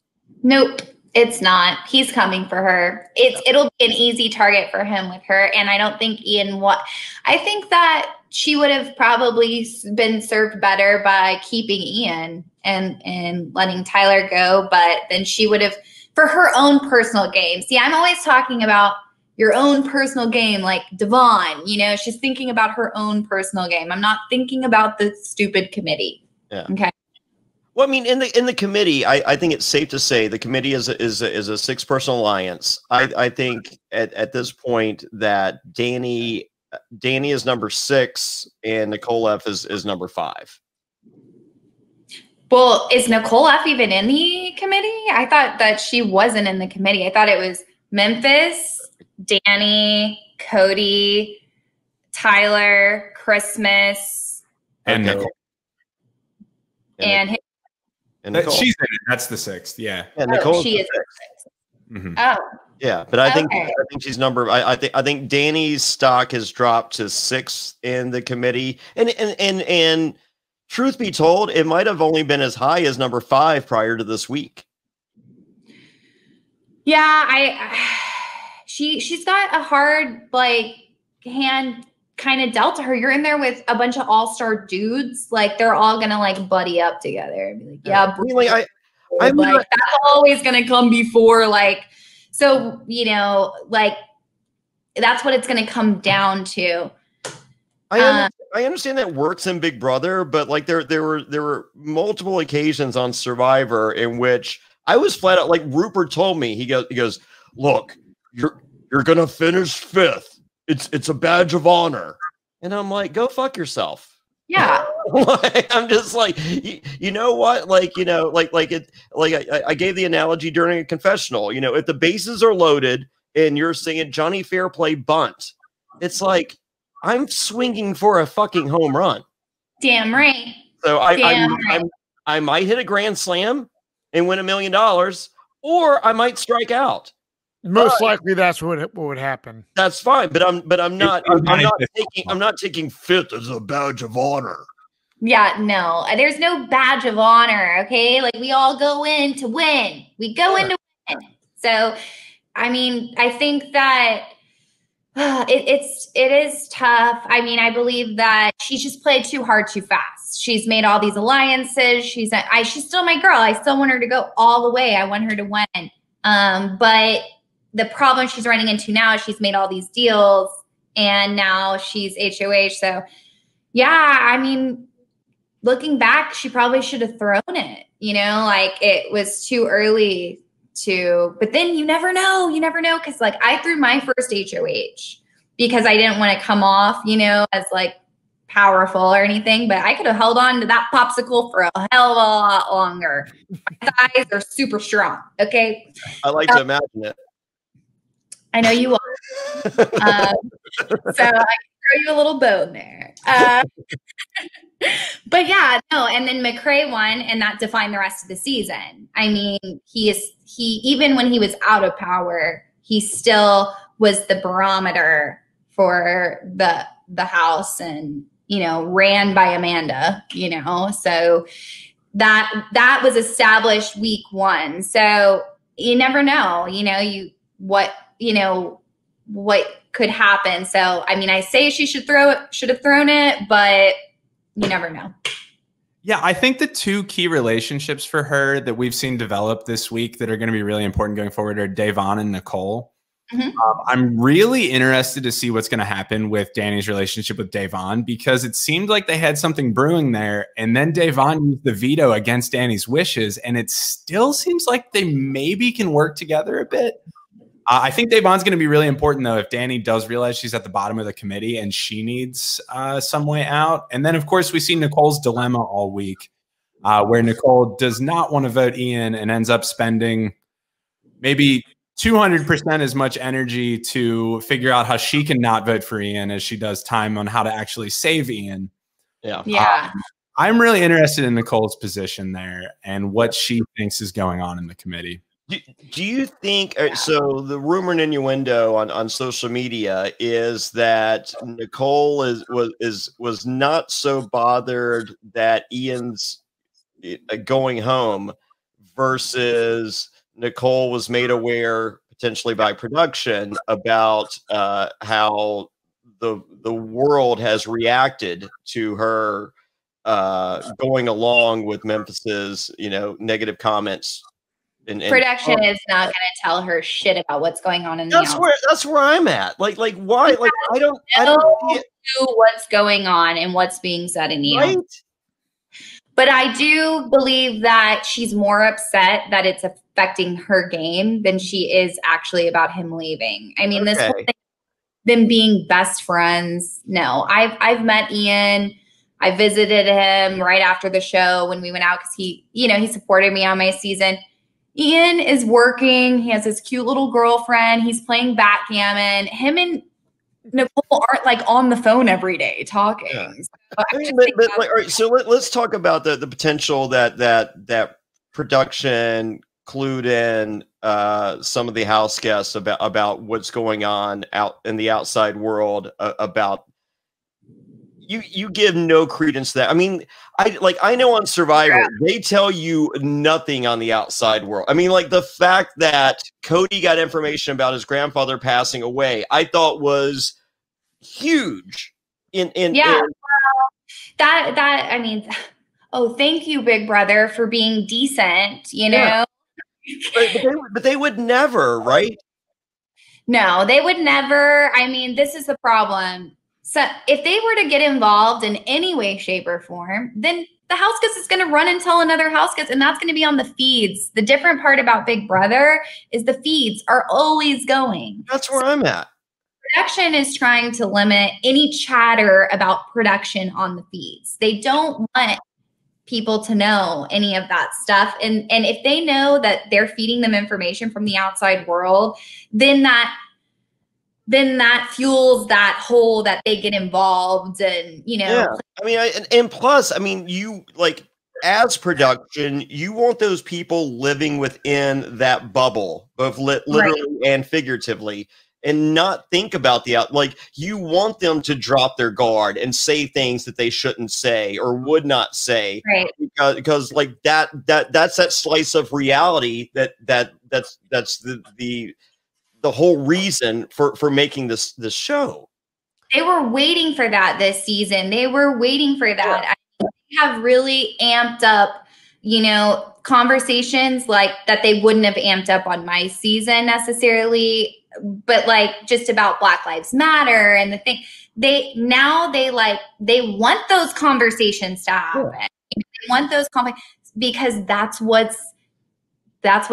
Nope. It's not. He's coming for her. It'll be an easy target for him with her. And I don't think I think that she would have probably been served better by keeping Ian and letting Tyler go. But then she would have, for her own personal game. See, I'm always talking about your own personal game, like Devon, you know, she's thinking about her own personal game. I'm not thinking about the stupid committee. Yeah. Okay. Well, I mean, in the committee, I think it's safe to say the committee is a 6-person alliance. I think at this point that Danny is number 6 and Nicole F is number 5. Well, is Nicole F even in the committee? I thought that she wasn't in the committee. I thought it was Memphis, Danny, Cody, Tyler, Christmas, And Nicole. and Nicole. She's in it. That's the 6th. Yeah. Nicole. she is. Mhm. Oh, Yeah, but I think Okay. she's number. I think Danny's stock has dropped to 6th in the committee, and truth be told, it might have only been as high as number 5 prior to this week. Yeah, she's got a hard like hand kind of dealt to her. You're in there with a bunch of all-star dudes, like they're all gonna like buddy up together and be like, yeah, I mean, like, I'm like not, that's always gonna come before, like, so you know, like that's what it's gonna come down to. I understand that works in Big Brother, but like there were multiple occasions on Survivor in which I was flat out, like, Rupert told me, he goes, look, you're gonna finish 5th. It's a badge of honor. And I'm like, go fuck yourself. Yeah. I'm just like, you know what? Like, you know, I gave the analogy during a confessional, you know, if the bases are loaded and you're singing Johnny Fairplay bunt, it's like, I'm swinging for a fucking home run. Damn right. So I might hit a grand slam and win $1 million, or I might strike out. Most likely, that's what would happen. That's fine, but I'm not taking 5th as a badge of honor. Yeah, no, there's no badge of honor. Okay, like we all go in to win. We go in to win. So, I mean, I think that it is tough. I mean, I believe that she's just played too hard, too fast. She's made all these alliances. She's still my girl. I still want her to go all the way. I want her to win. But the problem she's running into now is she's made all these deals and now she's HOH. So yeah, I mean, looking back, she probably should have thrown it, you know, like it was too early but then you never know. You never know. Cause like I threw my first HOH because I didn't want to come off, you know, as like powerful or anything, but I could have held on to that popsicle for a hell of a lot longer. My thighs are super strong. Okay. I like to imagine it. I know you will. So I can throw you a little bone there. But yeah, no. And then McCrae won, and that defined the rest of the season. I mean, he even when he was out of power, he still was the barometer for the house, and you know, ran by Amanda. You know, so that was established week 1. So you never know. You know, what could happen. So, I mean, I say she should have thrown it, but you never know. Yeah, I think the 2 key relationships for her that we've seen develop this week that are going to be really important going forward are Devon and Nicole. Mm-hmm. I'm really interested to see what's going to happen with Danny's relationship with Devon, because it seemed like they had something brewing there, and then Devon used the veto against Danny's wishes, and it still seems like they maybe can work together a bit. I think Devon's going to be really important, though, if Danny does realize she's at the bottom of the committee and she needs some way out. And then, of course, we see Nicole's dilemma all week, where Nicole does not want to vote Ian and ends up spending maybe 200% as much energy to figure out how she can not vote for Ian as she does time on how to actually save Ian. Yeah. I'm really interested in Nicole's position there and what she thinks is going on in the committee. Do you think so? The rumor and innuendo on social media is that Nicole was not so bothered that Ian's going home, versus Nicole was made aware potentially by production about how the world has reacted to her going along with Memphis's, you know, negative comments. And production is not going to tell her shit about what's going on in the house. That's where I'm at. Like why? Like I don't know what's going on and what's being said in the house. But I do believe that she's more upset that it's affecting her game than she is actually about him leaving. I mean, this whole thing, them being best friends. No, I've met Ian. I visited him right after the show when we went out because he supported me on my season. Ian is working. He has his cute little girlfriend. He's playing backgammon. Him and Nicole aren't like on the phone every day talking. Yeah. So let's talk about the potential that production clued in some of the house guests about what's going on out in the outside world about you give no credence to that. I mean, I know on Survivor, they tell you nothing on the outside world. I mean, like the fact that Cody got information about his grandfather passing away, I thought was huge. That I mean, oh, thank you, Big Brother, for being decent, you know? But they would never, right? No, they would never. I mean, this is the problem. So if they were to get involved in any way, shape, or form, then the house guest is going to run and tell another house guest, and that's going to be on the feeds. The different part about Big Brother is the feeds are always going. That's where I'm at. Production is trying to limit any chatter about production on the feeds. They don't want people to know any of that stuff. And if they know that they're feeding them information from the outside world, then that fuels that hole that they get involved and, you know. Yeah. I mean, and plus, I mean, you like as production, you want those people living within that bubble, both literally and figuratively, and not think about like you want them to drop their guard and say things that they shouldn't say or would not say, right? Because like that's that slice of reality that's the whole reason for making this show. They were waiting for that this season. They were waiting for that. I think they have really amped up, you know, conversations like that they wouldn't have amped up on my season necessarily, but like just about Black Lives Matter and the thing. They want those conversations to happen. Yeah. They want those because that's what's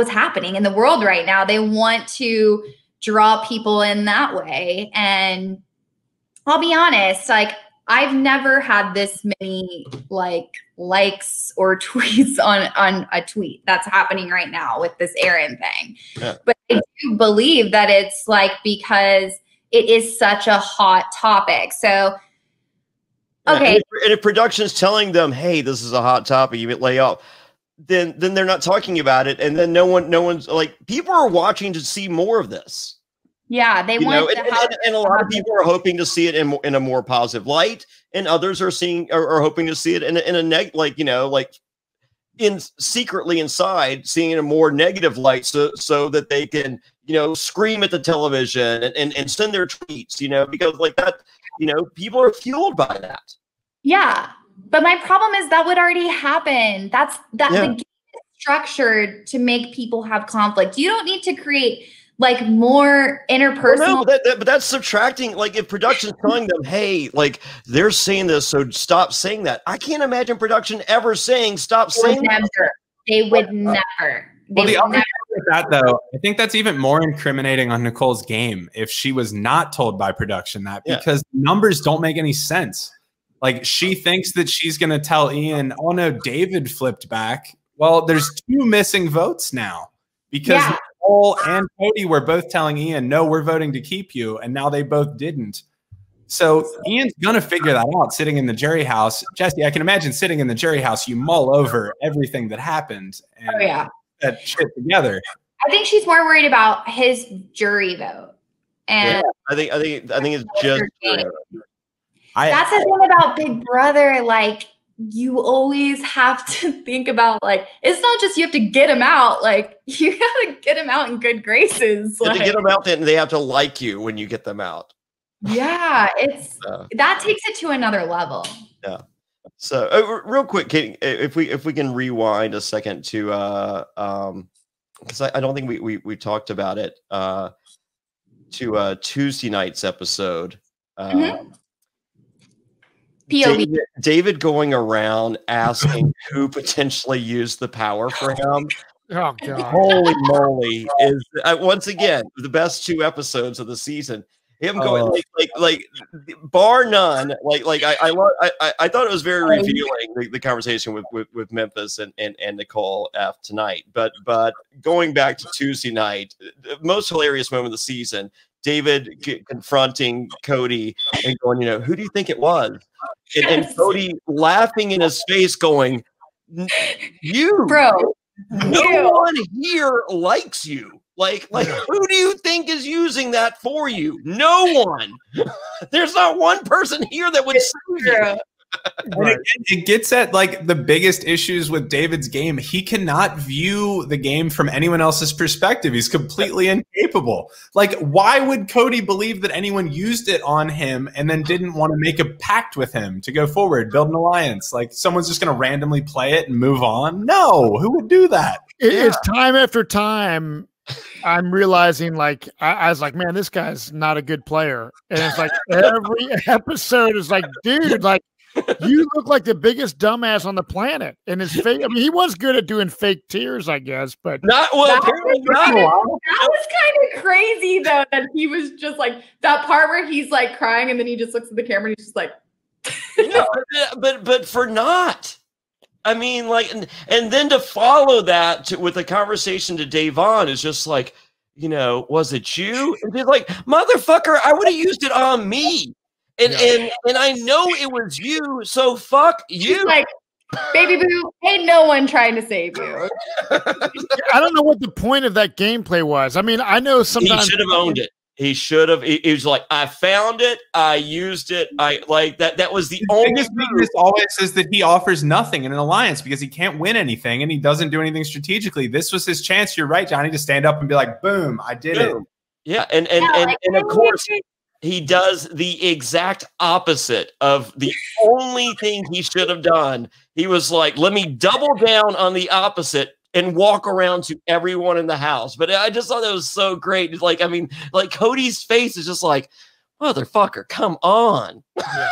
happening in the world right now. They want to draw people in that way. And I'll be honest, like I've never had this many likes or tweets on a tweet that's happening right now with this Aaron thing. Yeah. But I do believe that it's like because it is such a hot topic. So okay. And if production's telling them, hey, this is a hot topic, you lay off, then they're not talking about it, and then no one's like, people are watching to see more of this. Yeah, they want and a lot of people are hoping to see it in a more positive light, and others are hoping to see it in a secretly inside, seeing it in a more negative light, so that they can, you know, scream at the television and send their tweets, you know, because like that, you know, people are fueled by that. Yeah. But my problem is that would already happen. The game is structured to make people have conflict. You don't need to create like more interpersonal. Well, no, but that's subtracting. Like if production's telling them, hey, like they're saying this, so stop saying that. I can't imagine production ever saying stop saying that. They would never. Well, the other thing with that, though, I think that's even more incriminating on Nicole's game if she was not told by production that, because numbers don't make any sense. Like she thinks that she's going to tell Ian, oh no, David flipped back. Well, there's 2 missing votes now because Nicole and Cody were both telling Ian, no, we're voting to keep you. And now they both didn't. So Ian's going to figure that out sitting in the jury house. Jessie, I can imagine sitting in the jury house, you mull over everything that happened and that shit together. I think she's more worried about his jury vote. And I think it's just that's the thing about Big Brother. Like you always have to think about like it's not just you have to get him out. Like you got to get him out in good graces. You have to get them out, and they have to like you when you get them out. Yeah, it's that takes it to another level. Yeah. So real quick, Katie, if we can rewind a second to because I don't think we talked about it to Tuesday night's episode. David going around asking who potentially used the power for him. Oh God! Holy moly! Is once again the best 2 episodes of the season. Him going like bar none. I thought it was very revealing the conversation with Memphis and Nicole F tonight. But going back to Tuesday night, the most hilarious moment of the season. David confronting Cody and going, you know, who do you think it was? And Cody laughing in his face, going, "You, bro, no one here likes you. Like who do you think is using that for you? No one. There's not one person here that would sue you. Right. It gets at like the biggest issues with David's game. He cannot view the game from anyone else's perspective. He's completely incapable. Like, why would Cody believe that anyone used it on him and then didn't want to make a pact with him to go forward, build an alliance? Like, someone's just going to randomly play it and move on? No, who would do that? It's time after time. I'm realizing, like, I was like, man, this guy's not a good player. And it's like every episode is like, dude, like, you look like the biggest dumbass on the planet. And his fake, I mean, he was good at doing fake tears, I guess, but not well. That was kind of crazy, though, that he was just like that part where he's like crying and then he just looks at the camera and he's just like, but for not. I mean, like, and then to follow that with a conversation to Devon is just like, you know, was it you? And he's like, motherfucker, I would have used it on me. And I know it was you, so fuck you. She's like, baby boo, ain't no one trying to save you. I don't know what the point of that gameplay was. I mean, I know sometimes he should have owned it. He should have. He was like, I found it. I used it. I like that. That was the only biggest weakness always is that he offers nothing in an alliance because he can't win anything and he doesn't do anything strategically. This was his chance. You're right, Johnny, to stand up and be like, boom, I did it. Yeah. And of course, he does the exact opposite of the only thing he should have done. He was like, let me double down on the opposite and walk around to everyone in the house. But I just thought that was so great. It's like, I mean, like Cody's face is just like, motherfucker, come on. Yeah,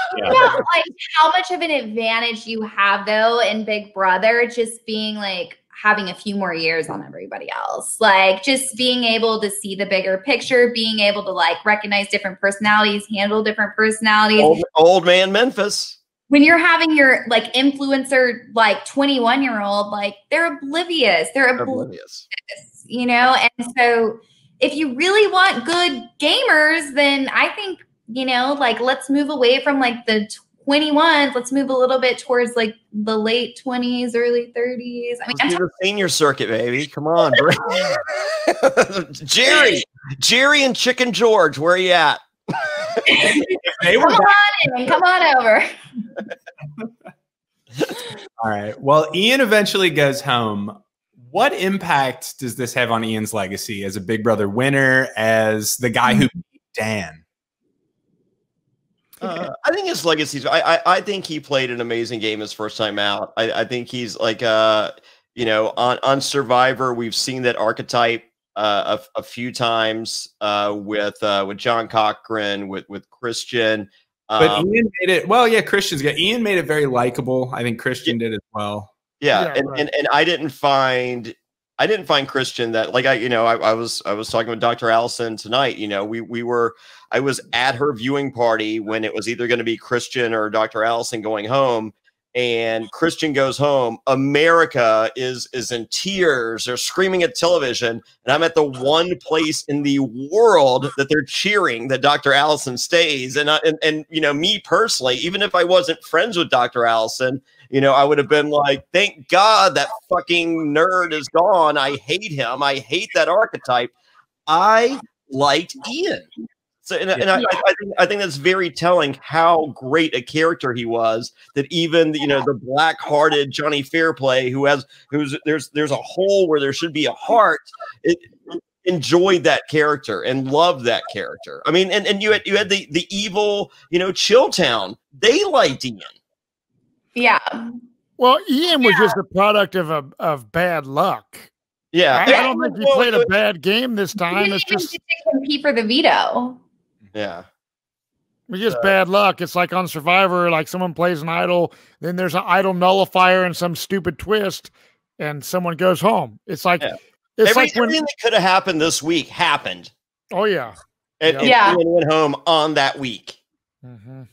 like how much of an advantage you have though in Big Brother, just being like having a few more years on everybody else, like just being able to see the bigger picture, being able to like recognize different personalities, handle different personalities. Old man Memphis. When you're having your like influencer, like 21-year-old, like they're oblivious. They're oblivious, you know? And so if you really want good gamers, then I think, you know, like let's move away from like the 21s. Let's move a little bit towards like the late 20s, early 30s. I mean, let's do the senior circuit, baby. Come on, bro. Jerry and Chicken George, where are you at? Come on over. All right. Well, Ian eventually goes home. What impact does this have on Ian's legacy as a Big Brother winner, as the guy who beat Dan? I think his legacy. I think he played an amazing game his first time out. I think he's like, you know, on Survivor, we've seen that archetype a few times with John Cochran, with Christian. But Ian made it. Well, yeah, Christian's good. Ian made it very likable. I think Christian did as well. Yeah, and I didn't find Christian that, like, I was talking with Dr. Allison tonight. You know, I was at her viewing party when it was either going to be Christian or Dr. Allison going home. And Christian goes home. America is in tears. They're screaming at television. And I'm at the one place in the world that they're cheering that Dr. Allison stays. And you know, me personally, even if I wasn't friends with Dr. Allison, you know, I would have been like, thank God that fucking nerd is gone. I hate him. I hate that archetype. I liked Ian. So, I think that's very telling how great a character he was, that even, you know, the black-hearted Johnny Fairplay, there's a hole where there should be a heart, enjoyed that character and loved that character. I mean, and you had the evil, you know, Chilltown. They liked Ian. Yeah. Well, Ian was just a product of bad luck. Yeah. I don't think he played a bad game this time. It's just to compete for the veto. Yeah. It's just bad luck. It's like on Survivor, like someone plays an idol, then there's an idol nullifier and some stupid twist, and someone goes home. It's like everything that could have happened this week happened. Oh yeah. And Ian went home on that week. Mm-hmm.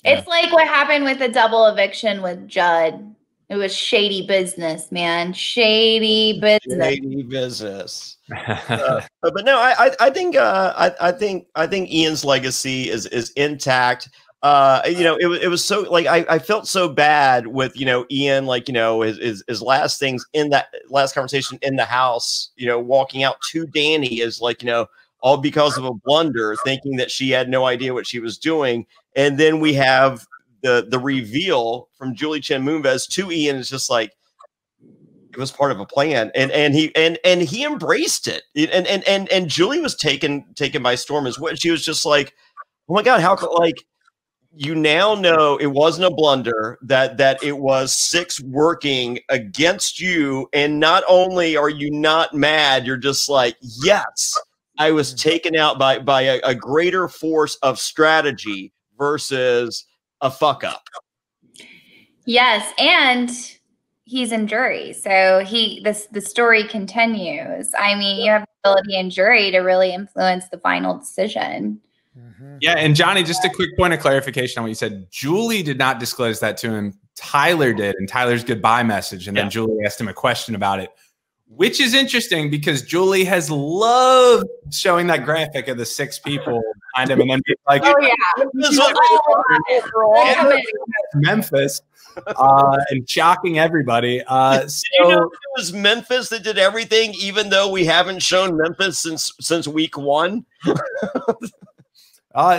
It's like what happened with the double eviction with Judd. It was shady business, man. Shady business. Shady business. But no, I think Ian's legacy is intact. you know, it was so like I felt so bad with, you know, Ian, like, you know, his last things in that last conversation in the house, you know, walking out to Danny is like, you know, all because of a blunder, thinking that she had no idea what she was doing. And then we have the reveal from Julie Chen Moonves to Ian. It's just like, it was part of a plan, and he embraced it. And Julie was taken by storm as well. She was just like, oh my God, how like, you now know it wasn't a blunder, that it was Six working against you. And not only are you not mad, you're just like, yes, I was taken out by a greater force of strategy versus a fuck up. Yes, and he's in jury, so the story continues. I mean, you have the ability in jury to really influence the final decision. Yeah, and Johnny, just a quick point of clarification on what you said. Julie did not disclose that to him. Tyler did, and Tyler's goodbye message, and then Julie asked him a question about it, which is interesting because Julie has loved showing that graphic of the 6 people behind him, and then like, Memphis, and shocking everybody. So, you know, it was Memphis that did everything, even though we haven't shown Memphis since week 1.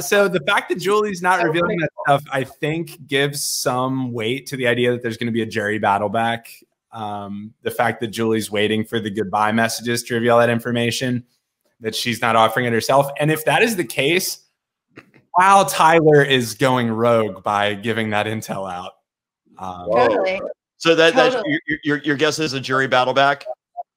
So the fact that Julie's not revealing that stuff, I think, gives some weight to the idea that there's going to be a jury battle back. The fact that Julie's waiting for the goodbye messages to reveal that information, that she's not offering it herself. And if that is the case, wow, Tyler is going rogue by giving that intel out. Totally. So that's your guess is a jury battle back?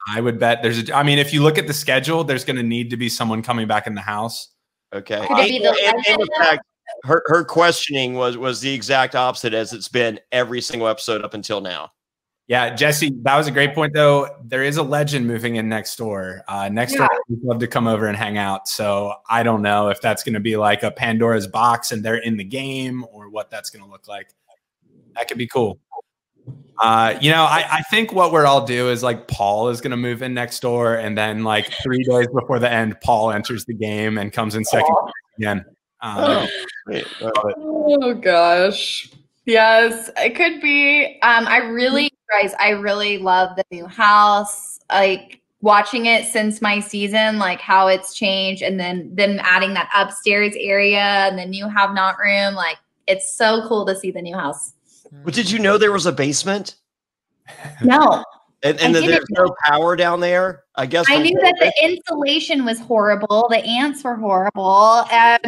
I would bet I mean, if you look at the schedule, there's going to need to be someone coming back in the house. Okay. And in fact, her questioning was the exact opposite as it's been every single episode up until now. Yeah, Jesse, that was a great point, though. There is a legend moving in next door. Next door, would love to come over and hang out. So I don't know if that's going to be like a Pandora's box and they're in the game, or what that's going to look like. That could be cool. You know, I think what we're all do is like Paul is going to move in next door, and then like 3 days before the end, Paul enters the game and comes in second again. Oh gosh. Yes, it could be. I really love the new house. Like watching it since my season, like how it's changed, and then them adding that upstairs area and the new have-not room. Like it's so cool to see the new house. But did you know there was a basement? No. And there's no power down there? I guess I knew that the insulation was horrible. The ants were horrible. And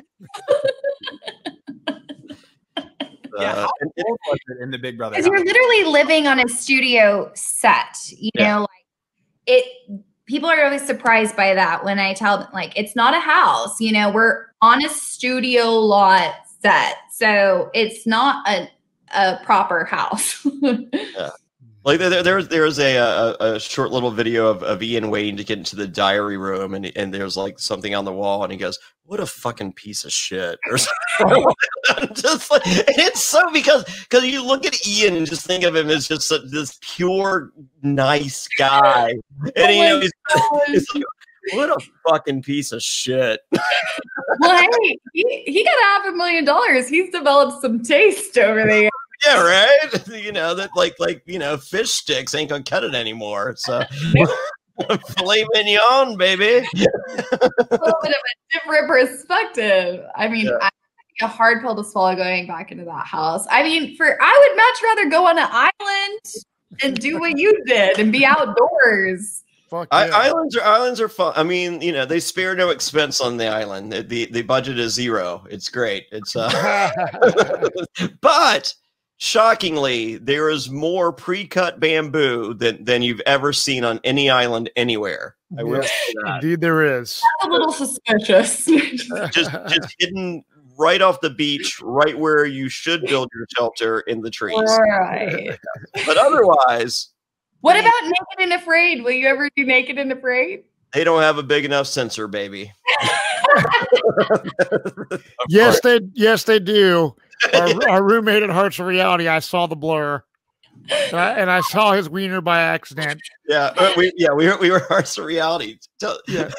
how old was it in the Big Brother house? You're literally living on a studio set. You know, like people are always surprised by that when I tell them, like, it's not a house. You know, we're on a studio lot set. So it's not a proper house. Yeah. Like there's a short little video of Ian waiting to get into the diary room, and there's like something on the wall, and he goes, "What a fucking piece of shit!" Or just like, and it's so because you look at Ian and just think of him as just this pure nice guy, and you know he's like, what a fucking piece of shit. Well, hey, he got $500,000. He's developed some taste over there. Yeah, right. You know that like you know, fish sticks ain't gonna cut it anymore. So filet mignon, baby. A little bit of a different perspective. I mean, I think a hard pill to swallow going back into that house. I mean, I would much rather go on an island and do what you did and be outdoors. Fuck yeah. Islands are fun. I mean, you know, they spare no expense on the island. The budget is zero. It's great. It's but shockingly, there is more pre-cut bamboo than you've ever seen on any island anywhere. I will say that. Indeed, there is. That's a little suspicious. just hidden right off the beach, right where you should build your shelter in the trees. Right. But otherwise, what about Naked and Afraid? Will you ever do Naked and Afraid? They don't have a big enough sensor, baby. Yes, they do. Our roommate at Hearts of Reality, I saw the blur. And I saw his wiener by accident. Yeah, we were Hearts of Reality. Yeah.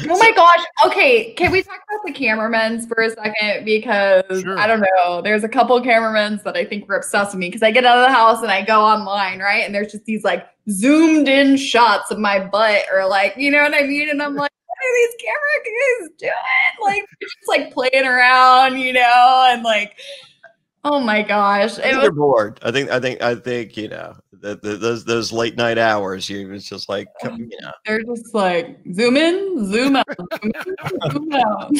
Oh my gosh. Okay, can we talk about the cameramans for a second? Because Sure. I don't know. There's a couple cameramans that I think were obsessed with me because I get out of the house and I go online, right? And there's just these like zoomed in shots of my butt or like, you know what I mean? And I'm like, what are these camera guys doing? Like, they're just like playing around, you know, and like, oh my gosh. They're bored. I think you know those late night hours. It's just like you know. They're just like zoom in, zoom out, zoom in, zoom out.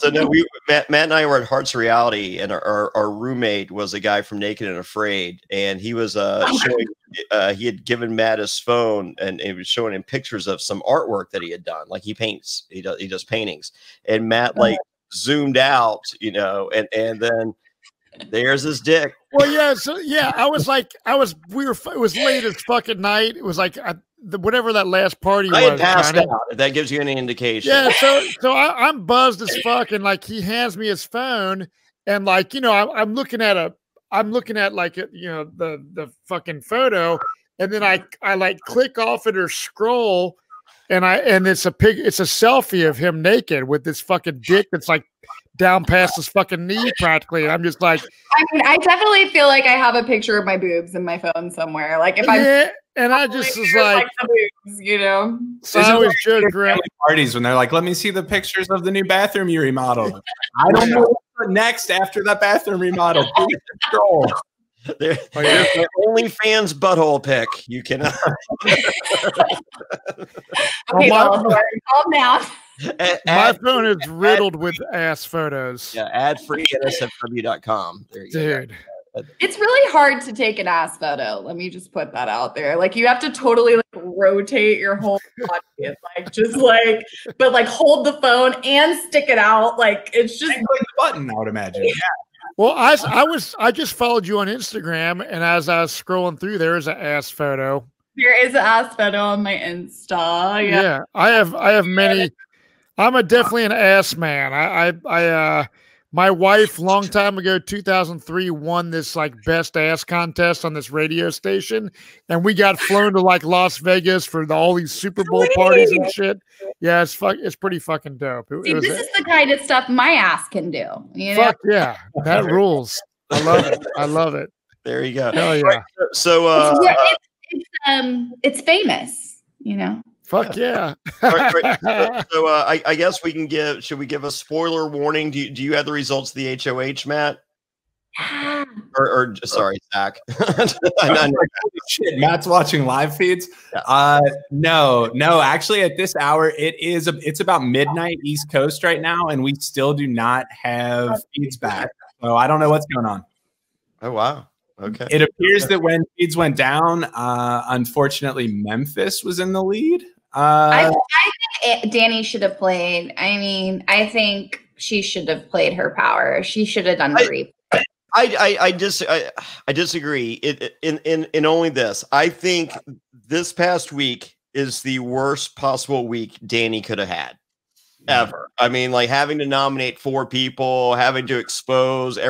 So no, Matt and I were at Hearts of Reality, and our roommate was a guy from Naked and Afraid, and he was showing. He had given Matt his phone, and he was showing him pictures of some artwork that he had done. Like he paints, he does paintings, and Matt like zoomed out, you know, and then. There's his dick. Well, yeah. So yeah, it was late as fucking night. It was like whatever that last party was. I had passed out. If that gives you any indication. Yeah. So I'm buzzed as fuck, and like he hands me his phone, and like you know I'm looking at like you know the fucking photo, and then I like click off it or scroll, and it's a selfie of him naked with this fucking dick that's like down past his fucking knee practically. And I'm just like, I mean, I definitely feel like I have a picture of my boobs in my phone somewhere. Like if and I just was like the boobs, you know. So I always joke around parties when they're like, let me see the pictures of the new bathroom you remodeled. I don't know what next after that bathroom remodel. Please scroll. There's the OnlyFans butthole pic. You cannot. Okay, calm down. My phone is riddled with ass photos. Yeah, ad-free at sfw.com. There you Dude. go. It's really hard to take an ass photo. Let me just put that out there. Like you have to totally like rotate your whole body and like just like, but like hold the phone and stick it out. Like it's just click the button, I would imagine. Yeah. Well, I just followed you on Instagram, and as I was scrolling through, there is an ass photo. There is an ass photo on my Insta. Yeah, I have many. I'm definitely an ass man. My wife, long time ago, 2003, won this like best ass contest on this radio station, and we got flown to like Las Vegas for all these Super Bowl parties and shit. Yeah, it's pretty fucking dope. This is the kind of stuff my ass can do. You know? Fuck yeah, that rules. I love it. I love it. There you go. Hell yeah. Right, so it's famous, you know. Fuck yeah. Right. So I guess we can should we give a spoiler warning? Do you have the results of the HOH, Matt? Yeah. Or sorry, Zach. Shit, Matt's watching live feeds. No, actually at this hour, it's about midnight East Coast right now, and we still do not have feeds back. So I don't know what's going on. Oh wow. Okay. It appears that when feeds went down, unfortunately Memphis was in the lead. I think Danny should have played. I mean, I think she should have played her power. She should have done the replay. I disagree. In only this, I think this past week is the worst possible week Danny could have had ever. I mean, like having to nominate 4 people, having to expose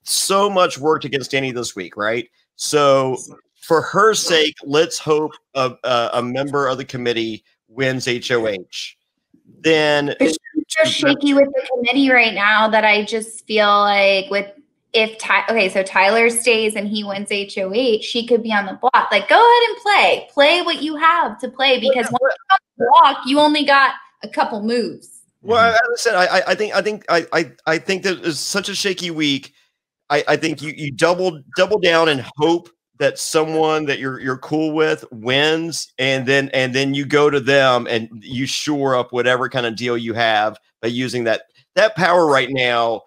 so much worked against Danny this week, right? So for her sake, let's hope a member of the committee wins HOH. Then it's just shaky with the committee right now that I just feel like so Tyler stays and he wins HOH, she could be on the block. Like, go ahead and play what you have to play, because once you're on the block, you only got a couple moves. Well, as I said, I think that it's such a shaky week. I think you double down and hope that someone that you're cool with wins, and then you go to them and you shore up whatever kind of deal you have by using that power right now.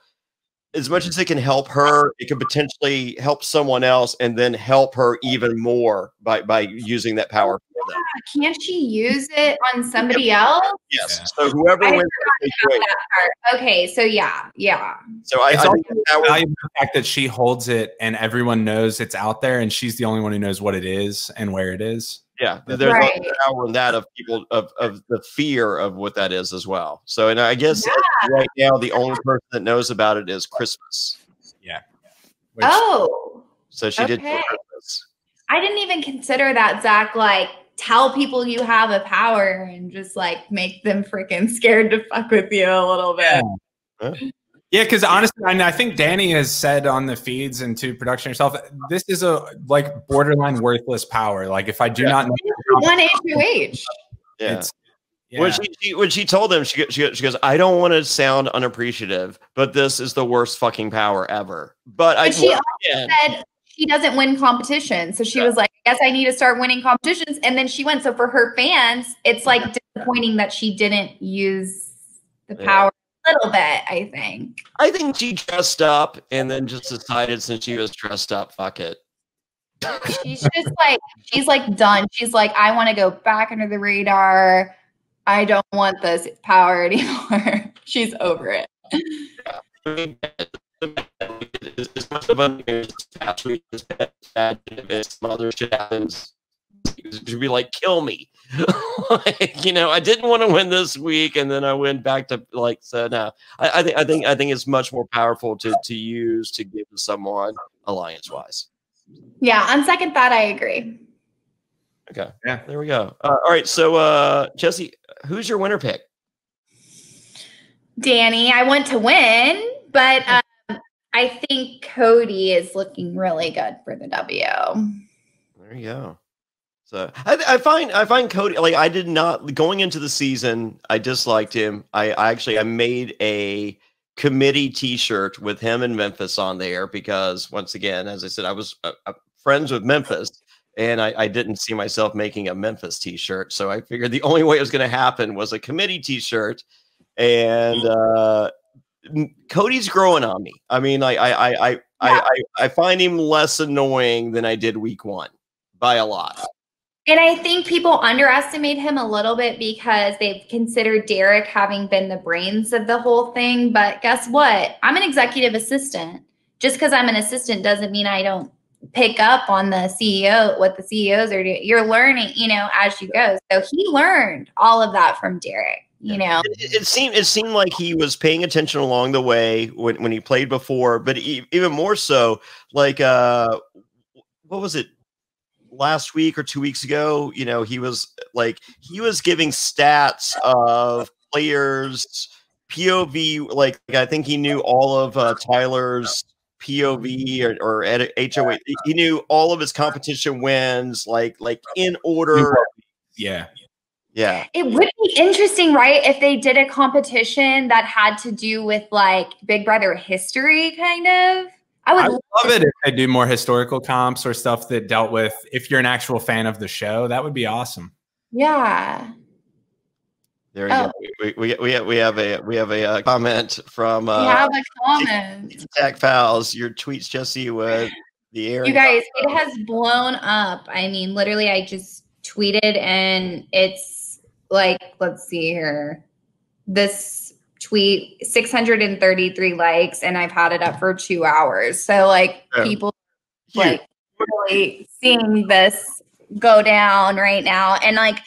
As much as it can help her, it can potentially help someone else, and then help her even more by using that power for them. Can't she use it on somebody else? Yes. Yeah. So whoever wins. Okay. So yeah. So I think the fact that she holds it and everyone knows it's out there, and she's the only one who knows what it is and where it is. Yeah, there's a power in that of people of the fear of what that is as well. So, and I guess right now the only person that knows about it is Christmas. Yeah. So she did Christmas. I didn't even consider that, Zach. Like, tell people you have a power and just like make them freaking scared to fuck with you a little bit. Yeah, because honestly, I think Danny has said on the feeds and to production herself, this is a like borderline worthless power. Like if I do not know one HOH. Yeah. When she told them, she goes, I don't want to sound unappreciative, but this is the worst fucking power ever. But she also said she doesn't win competitions. So she was like, I guess I need to start winning competitions. And then she went. So for her fans, it's like disappointing that she didn't use the power a little bit, I think. I think she dressed up and then just decided since she was dressed up, fuck it. She's just like, she's like done. She's like, I want to go back under the radar. I don't want this power anymore. She's over it. As much of a some other shit happens, she'd be like, kill me. Like, you know, I didn't want to win this week, and then I went back to like, so no. I think it's much more powerful to use to give to someone alliance wise. Yeah, on second thought, I agree. Okay. Yeah. There we go. All right. So Jessie, who's your winner pick? Danny. I want to win, but I think Cody is looking really good for the W. There you go. So I find Cody, like, I did not, going into the season, I disliked him. I made a committee T-shirt with him and Memphis on there because, once again, as I said, I was friends with Memphis, and I didn't see myself making a Memphis T-shirt. So I figured the only way it was going to happen was a committee T-shirt. And Cody's growing on me. I mean, I find him less annoying than I did week one by a lot. And I think people underestimate him a little bit because they've considered Derek having been the brains of the whole thing. But guess what? I'm an executive assistant. Just because I'm an assistant doesn't mean I don't pick up on the CEO, what the CEOs are doing. You're learning, you know, as you go. So he learned all of that from Derek. You know, it seemed like he was paying attention along the way when he played before, but even more so, like what was it? Last week or 2 weeks ago, you know, he was giving stats of players POV. Like I think he knew all of Tyler's POV or HOA. He knew all of his competition wins, like in order. Yeah. Yeah. It would be interesting, right? If they did a competition that had to do with like Big Brother history, kind of. I would love it if they do more historical comps or stuff that dealt with, if you're an actual fan of the show, that would be awesome. Yeah. There you go. We have a comment from we have a comment. Tech Pals, your tweets, Jessie, with the air. You guys, it has blown up. I mean, literally, I just tweeted and it's like, let's see here. This tweet 633 likes and I've had it up for 2 hours. So like people like really seeing this go down right now. And like,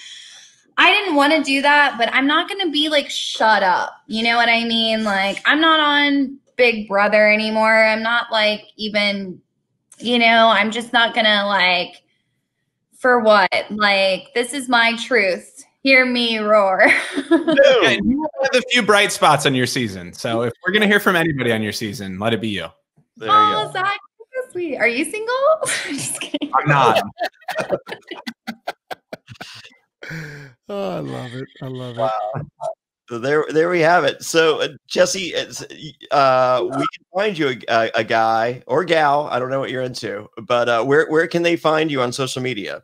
I didn't want to do that, but I'm not going to be like, shut up. You know what I mean? Like, I'm not on Big Brother anymore. I'm not like even, you know, I'm just not going to like, for what? Like, this is my truth. Hear me roar. Yeah, you have a few bright spots on your season. So if we're going to hear from anybody on your season, let it be you. There you go. Zach, so sweet. Are you single? Just kidding. I'm not. Oh, I love it. I love it. So there we have it. So Jessie, we can find you a guy or gal. I don't know what you're into, but where can they find you on social media?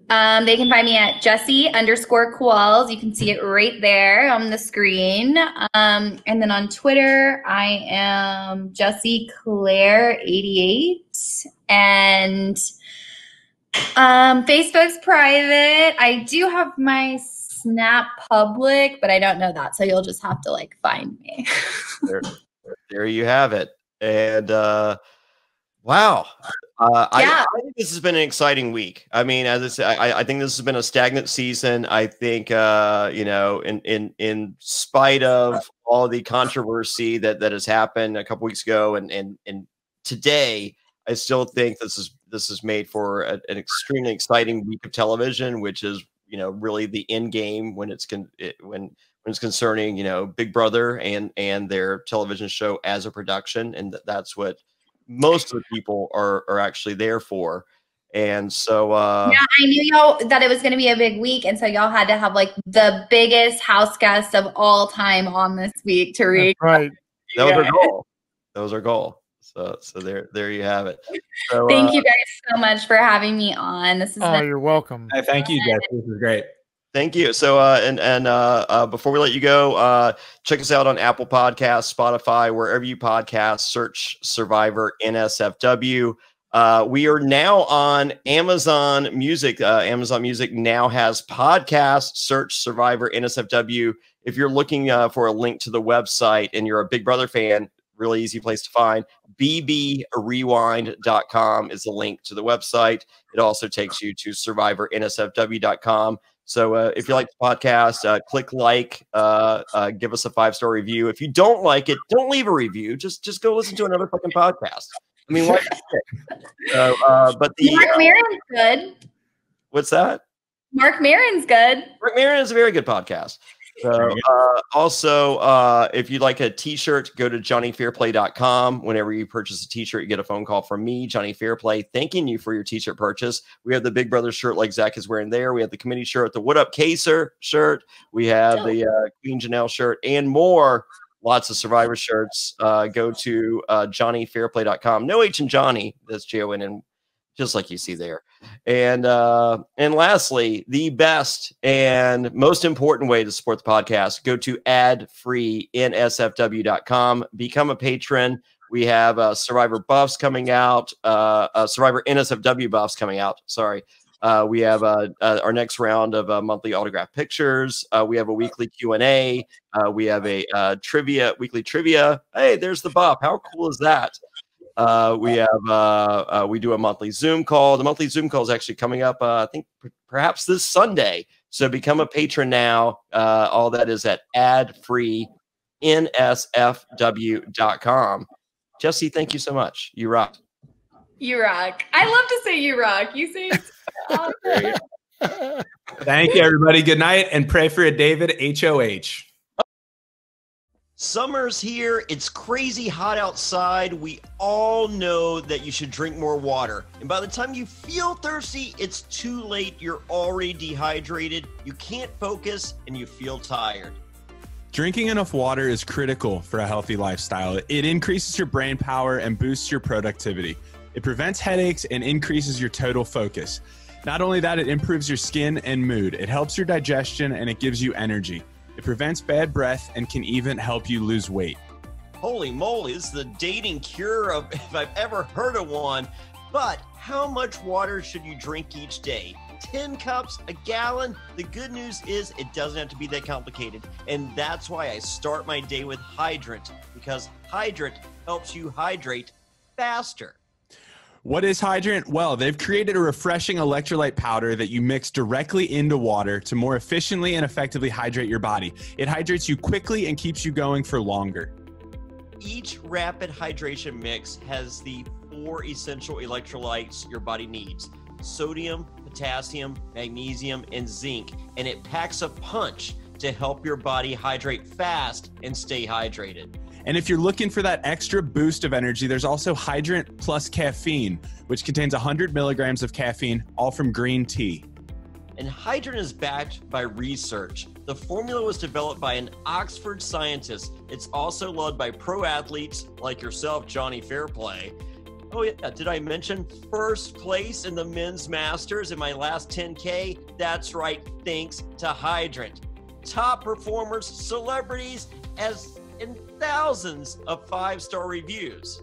They can find me at Jessie_Kowalski. You can see it right there on the screen. And then on Twitter, I am Jessie Claire 88. And Facebook's private. I do have my Snap public, but I don't know that. So you'll just have to like find me. there you have it. And wow. I think this has been an exciting week. I mean, as I said, I think this has been a stagnant season. I think, you know, in spite of all the controversy that has happened a couple weeks ago and today, I still think this this is made for an extremely exciting week of television, which is, you know, really the end game when it's when it's concerning, you know, Big Brother and their television show as a production, and that's what most of the people are actually there for. And so yeah, I knew y'all that it was going to be a big week, and so y'all had to have like the biggest house guest of all time on this week to read. Right. That was our goal. That was our goal. So there you have it. So, thank you guys so much for having me on. This is you're welcome. Thank you, Jess. This is great. Thank you. So, before we let you go, check us out on Apple Podcasts, Spotify, wherever you podcast, search Survivor NSFW. We are now on Amazon Music. Amazon Music now has podcasts. Search Survivor NSFW. If you're looking for a link to the website and you're a Big Brother fan, really easy place to find. bbrewind.com is the link to the website. It also takes you to survivornsfw.com. So if you like the podcast, click like, give us a 5-star review. If you don't like it, don't leave a review. Just go listen to another fucking podcast. I mean, what? But the Mark Maron's good. What's that? Mark Maron's good. Mark Maron is a very good podcast. So also, if you'd like a t-shirt, go to johnnyfairplay.com. Whenever you purchase a t-shirt, you get a phone call from me, Johnny Fairplay, thanking you for your t-shirt purchase. We have the Big Brother shirt like Zach is wearing there. We have the committee shirt, the What Up Kaser shirt. We have the Queen Janelle shirt and more. Lots of Survivor shirts. Go to johnnyfairplay.com. No H in Johnny. That's Jon, just like you see there. And lastly, the best and most important way to support the podcast, go to adfreensfw.com. Become a patron. We have Survivor buffs coming out, Survivor NSFW buffs coming out. Sorry. We have our next round of monthly autograph pictures. We have a weekly Q&A. We have a weekly trivia. Hey, there's the buff. How cool is that? We do a monthly Zoom call. The monthly Zoom call is actually coming up, I think perhaps this Sunday. So become a patron now. All that is at adfreensfw.com. Jessie, thank you so much. You rock. You rock. I love to say you rock. You say it. Thank you, everybody. Good night, and pray for a David HOH. Summer's here. It's crazy hot outside. We all know that you should drink more water. And by the time you feel thirsty, it's too late. You're already dehydrated. You can't focus and you feel tired. Drinking enough water is critical for a healthy lifestyle. It increases your brain power and boosts your productivity. It prevents headaches and increases your total focus. Not only that, it improves your skin and mood. It helps your digestion and it gives you energy. It prevents bad breath and can even help you lose weight. Holy moly, this is the dating cure of if I've ever heard of one. But how much water should you drink each day? 10 cups, a gallon? The good news is it doesn't have to be that complicated. And that's why I start my day with Hydrant, because Hydrant helps you hydrate faster. What is Hydrant? Well, they've created a refreshing electrolyte powder that you mix directly into water to more efficiently and effectively hydrate your body. It hydrates you quickly and keeps you going for longer. Each rapid hydration mix has the 4 essential electrolytes your body needs: sodium, potassium, magnesium, and zinc. And it packs a punch to help your body hydrate fast and stay hydrated. And if you're looking for that extra boost of energy, there's also Hydrant Plus Caffeine, which contains 100 milligrams of caffeine, all from green tea. And Hydrant is backed by research. The formula was developed by an Oxford scientist. It's also loved by pro athletes like yourself, Johnny Fairplay. Oh yeah, did I mention first place in the men's masters in my last 10K? That's right, thanks to Hydrant. Top performers, celebrities, and thousands of 5-star reviews.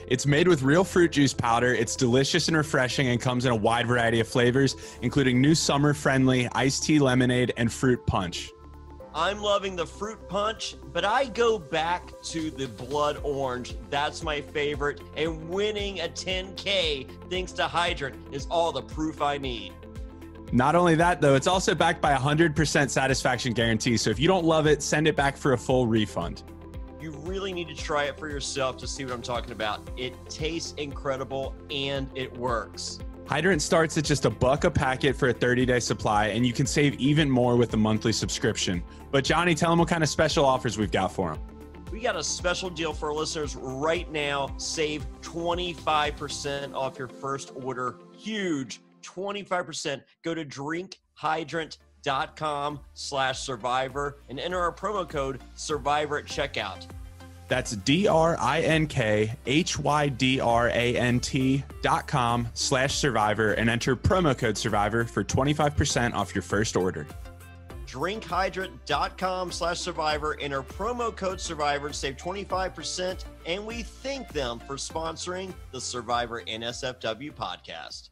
It's made with real fruit juice powder. It's delicious and refreshing and comes in a wide variety of flavors, including new summer-friendly iced tea lemonade and fruit punch. I'm loving the fruit punch, but I go back to the blood orange. That's my favorite. And winning a 10K thanks to Hydrant is all the proof I need. Not only that, though, it's also backed by a 100% satisfaction guarantee. So if you don't love it, send it back for a full refund. You really need to try it for yourself to see what I'm talking about. It tastes incredible and it works. Hydrant starts at just $1 a packet for a 30-day supply, and you can save even more with a monthly subscription. But Johnny, tell them what kind of special offers we've got for them. We got a special deal for our listeners right now. Save 25% off your first order. Huge, 25%. Go to drinkhydrant.com/survivor and enter our promo code survivor at checkout. That's drinkhydrant.com/survivor and enter promo code survivor for 25% off your first order. drinkhydrant.com/survivor, enter promo code survivor to save 25%. And we thank them for sponsoring the Survivor NSFW podcast.